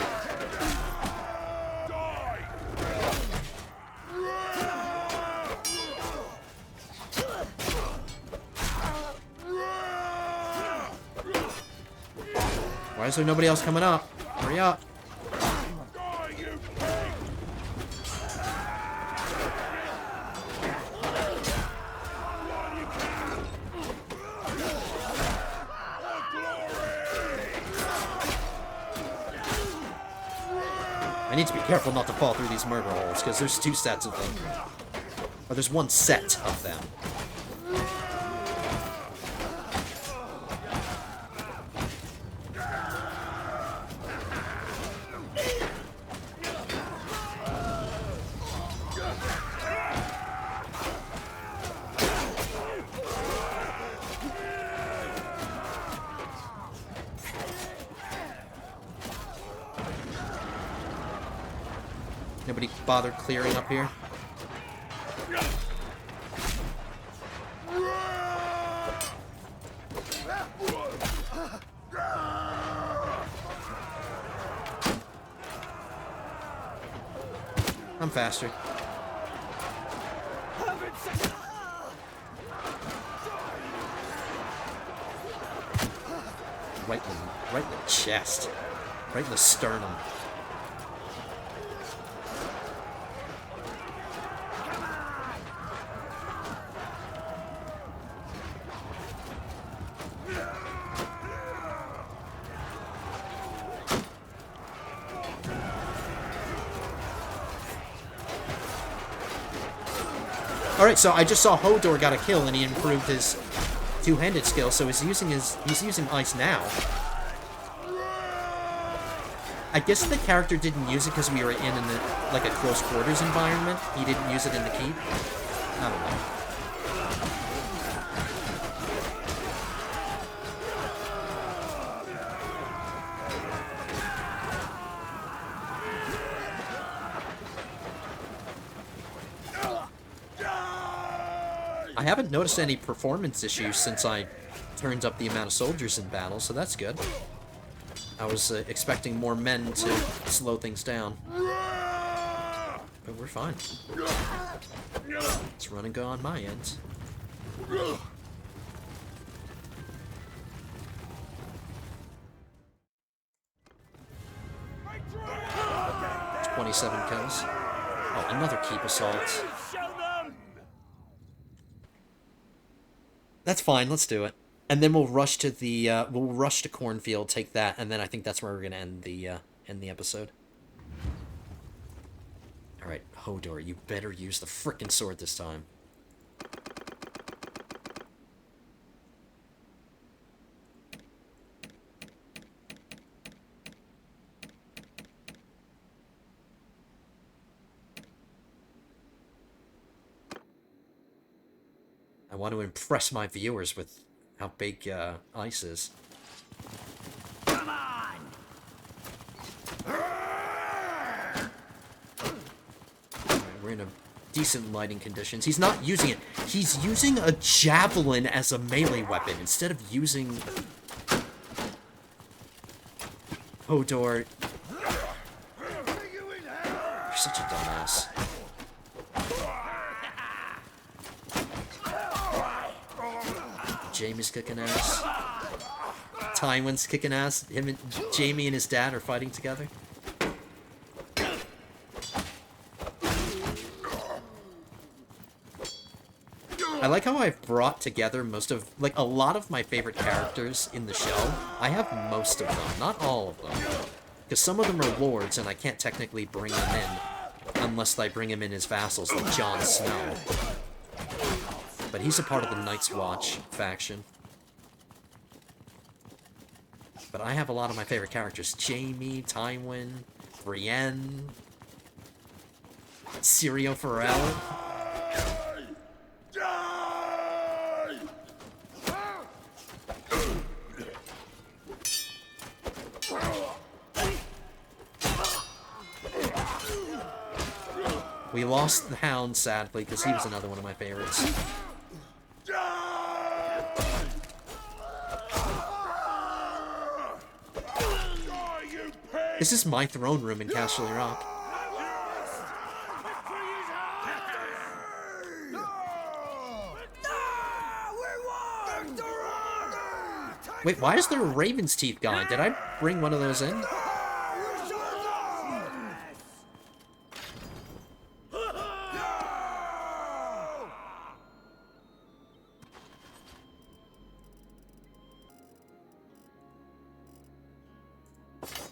Speaker 1: Why is there nobody else coming up? Hurry up. I need to be careful not to fall through these murder holes, because there's 2 sets of them. Or there's 1 set of them. Nobody bothered clearing up here? faster. Right in the chest. Right in the sternum. Alright, so I just saw Hodor got a kill and he improved his two-handed skill, so he's using ice now. I guess the character didn't use it because we were in like a close quarters environment. He didn't use it in the keep. I don't know. I haven't noticed any performance issues since I turned up the amount of soldiers in battle, so that's good. I was expecting more men to slow things down. But we're fine. It's run and go on my end. 27 kills. Oh, another keep assault. That's fine, let's do it. And then we'll rush to the Cornfield, take that, and then I think that's where we're gonna end the episode. Alright, Hodor, you better use the frickin' sword this time. I want to impress my viewers with how big ice is.
Speaker 2: Come on!
Speaker 1: We're in a decent lighting conditions. He's not using it. He's using a javelin as a melee weapon instead of using Hodor. You're such a dumbass. Jaime's kicking ass. Tywin's kicking ass. Him and Jaime and his dad are fighting together. I like how I've brought together a lot of my favorite characters in the show. I have most of them, not all of them. Because some of them are lords and I can't technically bring them in unless I bring him in as vassals like Jon Snow. But he's a part of the Night's Watch faction. But I have a lot of my favorite characters. Jaime, Tywin, Brienne, Syrio Forel. We lost the Hound, sadly, because he was another one of my favorites. This is my throne room in Castle Rock. Wait, why is there a Raven's Teeth guy? Did I bring one of those in?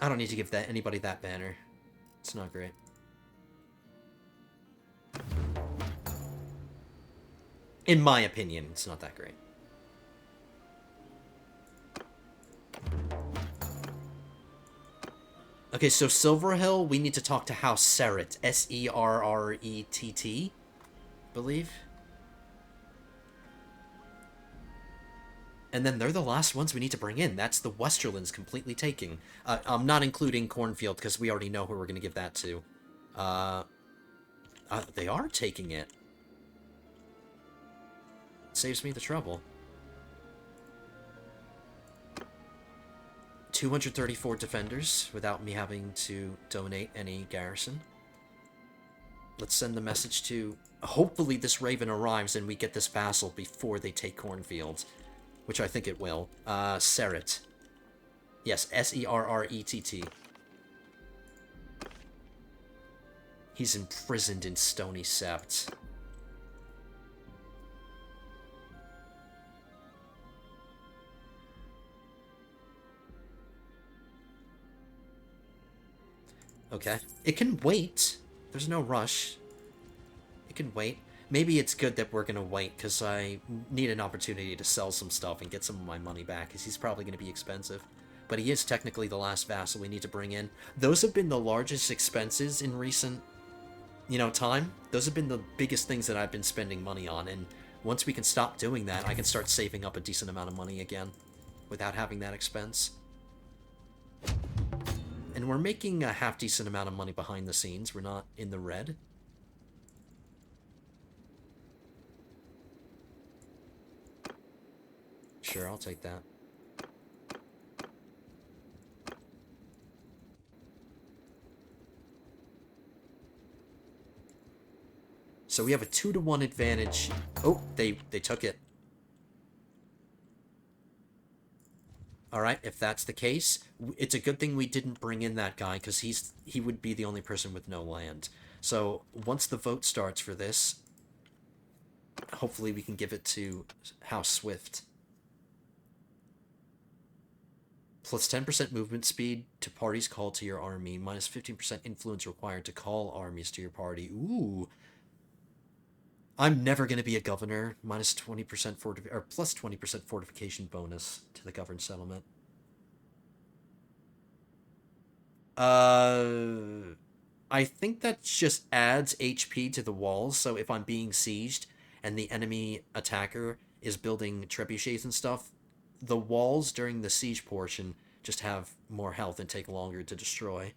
Speaker 1: I don't need to give anybody that banner. It's not great. In my opinion, it's not that great. Okay, so Silverhill, we need to talk to House Serret. S-E-R-R-E-T-T, believe. And then they're the last ones we need to bring in. That's the Westerlands completely taking. I'm not including Cornfield, because we already know who we're going to give that to. They are taking it. Saves me the trouble. 234 defenders, without me having to donate any garrison. Let's send the message to... Hopefully this raven arrives and we get this vassal before they take Cornfield. Which I think it will. Serret. Yes, S-E-R-R-E-T-T. He's imprisoned in Stony Sept. Okay. It can wait. There's no rush. It can wait. Maybe it's good that we're gonna wait, because I need an opportunity to sell some stuff and get some of my money back, because he's probably gonna be expensive. But he is technically the last vassal we need to bring in. Those have been the largest expenses in recent, time. Those have been the biggest things that I've been spending money on, and once we can stop doing that, I can start saving up a decent amount of money again, without having that expense. And we're making a half-decent amount of money behind the scenes. We're not in the red. Sure, I'll take that. So we have a 2-to-1 advantage. Oh, they took it. Alright, if that's the case, it's a good thing we didn't bring in that guy, because he would be the only person with no land. So, once the vote starts for this, hopefully we can give it to House Swift. Plus 10% movement speed to parties called to your army. Minus 15% influence required to call armies to your party. Ooh. I'm never going to be a governor. Minus 20% or plus 20% fortification bonus to the governed settlement. I think that just adds HP to the walls, so if I'm being sieged and the enemy attacker is building trebuchets and stuff, the walls during the siege portion just have more health and take longer to destroy.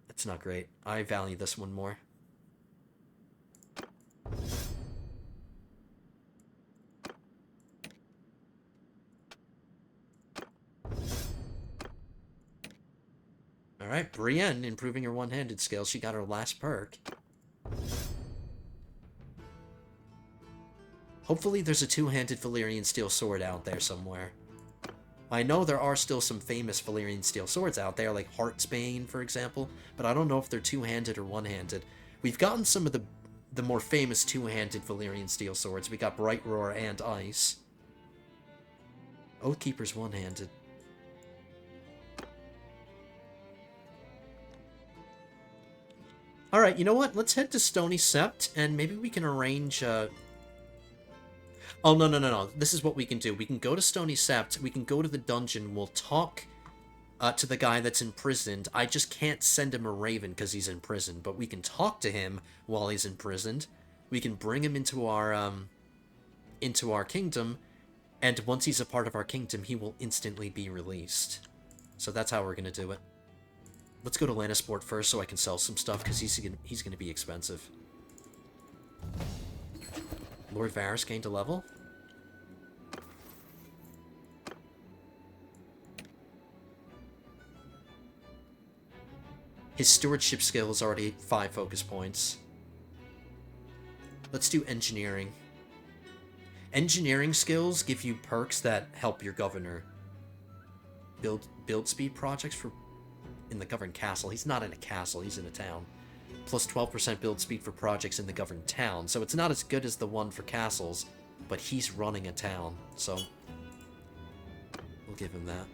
Speaker 1: That's not great. I value this one more. Alright, Brienne improving her one-handed skills. She got her last perk. Hopefully there's a two-handed Valyrian steel sword out there somewhere. I know there are still some famous Valyrian steel swords out there, like Heartsbane, for example, but I don't know if they're two-handed or one-handed. We've gotten some of the more famous two-handed Valyrian steel swords. We got Bright Roar and Ice. Oathkeeper's one-handed. Alright, you know what? Let's head to Stony Sept, and maybe we can arrange, Oh, no. This is what we can do. We can go to Stony Sept, we can go to the dungeon, we'll talk to the guy that's imprisoned. I just can't send him a raven because he's in prison, but we can talk to him while he's imprisoned. We can bring him into our kingdom, and once he's a part of our kingdom, he will instantly be released. So that's how we're gonna do it. Let's go to Lannisters first so I can sell some stuff, because he's gonna be expensive. Lord Varys gained a level. His stewardship skill is already 5 focus points. Let's do engineering. Engineering skills give you perks that help your governor. Build speed projects in the governed castle. He's not in a castle, he's in a town. Plus 12% build speed for projects in the governed town. So it's not as good as the one for castles, but he's running a town, so we'll give him that.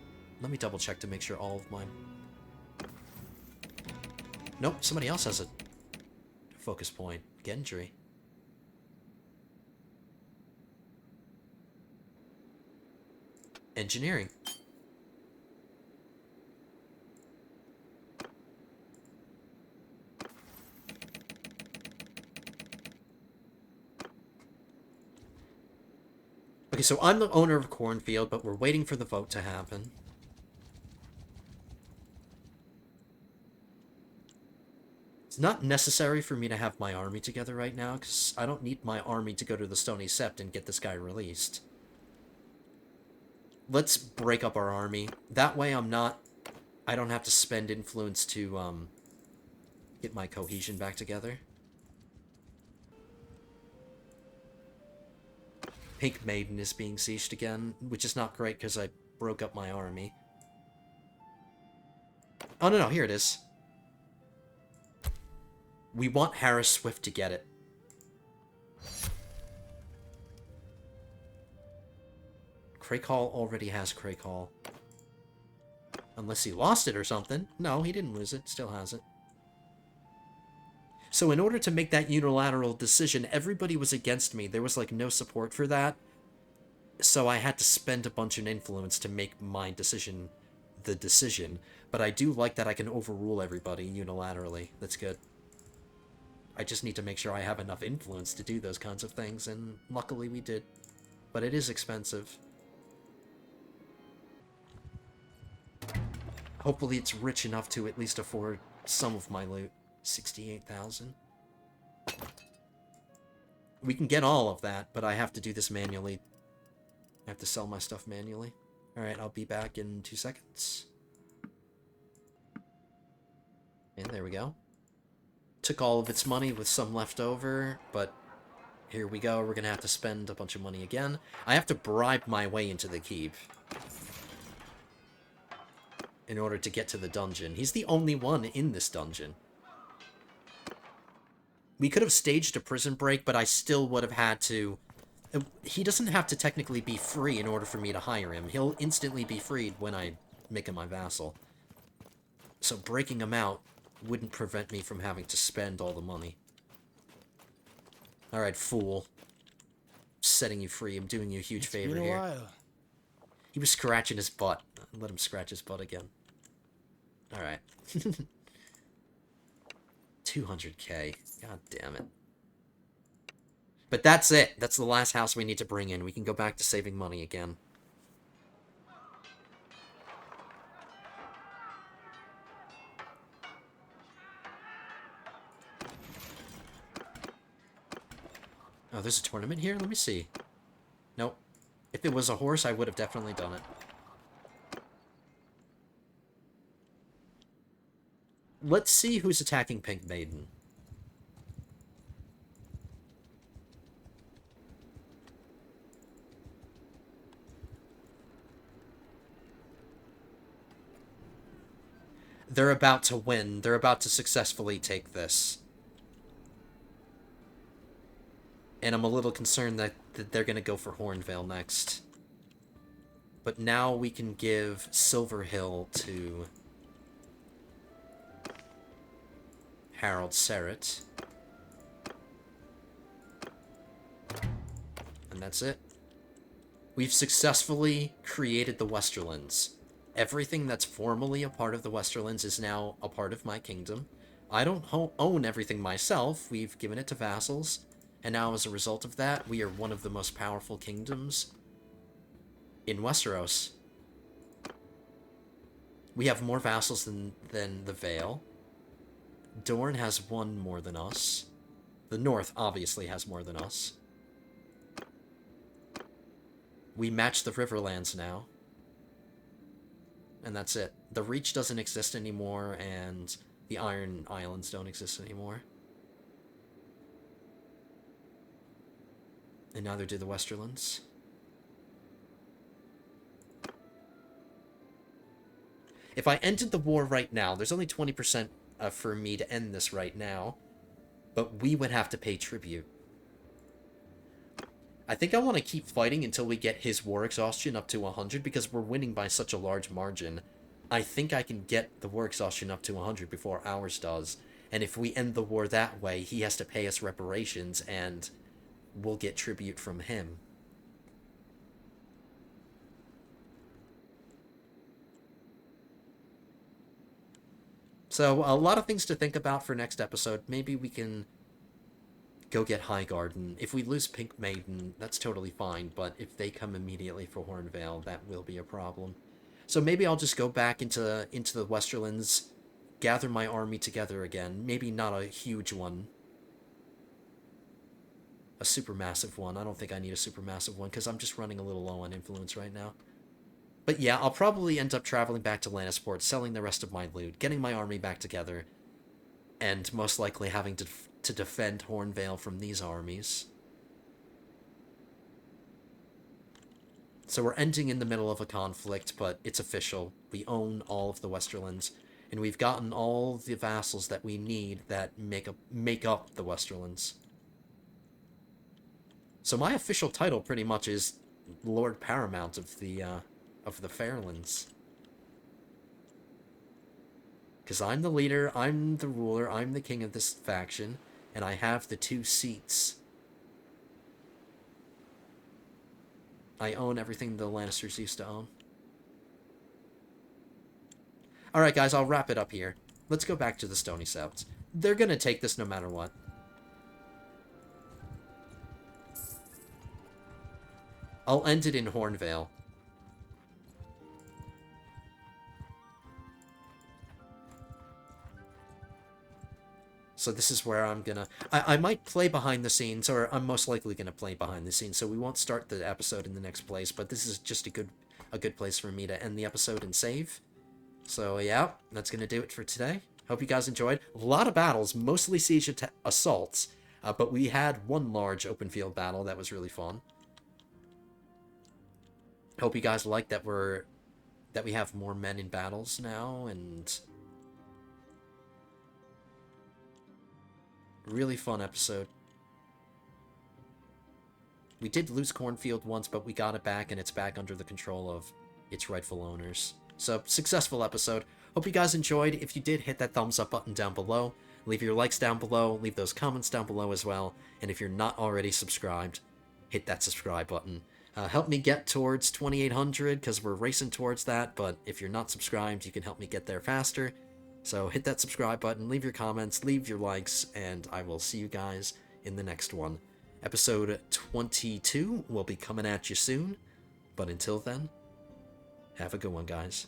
Speaker 1: Let me double check to make sure all of mine... Nope, somebody else has a focus point. Gendry. Engineering. Okay, so I'm the owner of Cornfield, but we're waiting for the vote to happen. It's not necessary for me to have my army together right now, because I don't need my army to go to the Stony Sept and get this guy released. Let's break up our army. That way I don't have to spend influence to Get my cohesion back together. Pink Maiden is being sieged again, which is not great because I broke up my army. Oh, no, here it is. We want Harris Swift to get it. Crake Hall already has Crake Hall. Unless he lost it or something. No, he didn't lose it. Still has it. So in order to make that unilateral decision, everybody was against me. There was, like, no support for that. So I had to spend a bunch of influence to make my decision the decision. But I do like that I can overrule everybody unilaterally. That's good. I just need to make sure I have enough influence to do those kinds of things, and luckily we did. But it is expensive. Hopefully it's rich enough to at least afford some of my loot. 68,000. We can get all of that, but I have to do this manually. I have to sell my stuff manually. Alright, I'll be back in 2 seconds. And there we go. Took all of its money with some left over, but here we go. We're gonna have to spend a bunch of money again. I have to bribe my way into the keep in order to get to the dungeon. He's the only one in this dungeon. We could have staged a prison break, but I still would have had to... He doesn't have to technically be free in order for me to hire him. He'll instantly be freed when I make him my vassal. So breaking him out wouldn't prevent me from having to spend all the money. Alright, fool. Setting you free. I'm doing you a huge favor here. It's been a while. He was scratching his butt. Let him scratch his butt again. Alright. 200k. God damn it. But that's it. That's the last house we need to bring in. We can go back to saving money again. Oh, there's a tournament here? Let me see. Nope. If it was a horse, I would have definitely done it. Let's see who's attacking Pink Maiden. They're about to win. They're about to successfully take this. And I'm a little concerned that they're going to go for Hornvale next. But now we can give Silverhill to Harold Serret. And that's it. We've successfully created the Westerlands. Everything that's formally a part of the Westerlands is now a part of my kingdom. I don't own everything myself. We've given it to vassals. And now as a result of that, we are one of the most powerful kingdoms in Westeros. We have more vassals than the Vale. Dorne has one more than us. The North obviously has more than us. We match the Riverlands now. And that's it. The Reach doesn't exist anymore, and the Iron Islands don't exist anymore. And neither do the Westerlands. If I ended the war right now, there's only 20% for me to end this right now, but we would have to pay tribute. I think I want to keep fighting until we get his war exhaustion up to 100, because we're winning by such a large margin. I think I can get the war exhaustion up to 100 before ours does, and if we end the war that way, he has to pay us reparations, and we'll get tribute from him. So, a lot of things to think about for next episode. Maybe we can go get Highgarden. If we lose Pink Maiden, that's totally fine, but if they come immediately for Hornvale, that will be a problem. So maybe I'll just go back into the Westerlands, gather my army together again. Maybe not a huge one. A supermassive one. I don't think I need a supermassive one, because I'm just running a little low on influence right now. But yeah, I'll probably end up traveling back to Lannisport, selling the rest of my loot, getting my army back together, and most likely having to defend Hornvale from these armies. So we're ending in the middle of a conflict, but it's official. We own all of the Westerlands, and we've gotten all the vassals that we need that make up the Westerlands. So my official title pretty much is Lord Paramount of the Fairlands. Because I'm the leader, I'm the ruler, I'm the king of this faction, and I have the 2 seats. I own everything the Lannisters used to own. Alright guys, I'll wrap it up here. Let's go back to the Stony Souths. They're gonna take this no matter what. I'll end it in Hornvale. So this is where I'm gonna... I might play behind the scenes, or I'm most likely gonna play behind the scenes, so we won't start the episode in the next place, but this is just a good place for me to end the episode and save. So yeah, that's gonna do it for today. Hope you guys enjoyed. A lot of battles, mostly siege assaults, but we had one large open field battle that was really fun. Hope you guys like that we have more men in battles now, and... really fun episode. We did lose Cornfield once, but we got it back, and it's back under the control of its rightful owners. So, successful episode. Hope you guys enjoyed. If you did, hit that thumbs up button down below. Leave your likes down below. Leave those comments down below as well. And if you're not already subscribed, hit that subscribe button. Help me get towards 2,800, because we're racing towards that, but if you're not subscribed, you can help me get there faster. So hit that subscribe button, leave your comments, leave your likes, and I will see you guys in the next one. Episode 22 will be coming at you soon, but until then, have a good one, guys.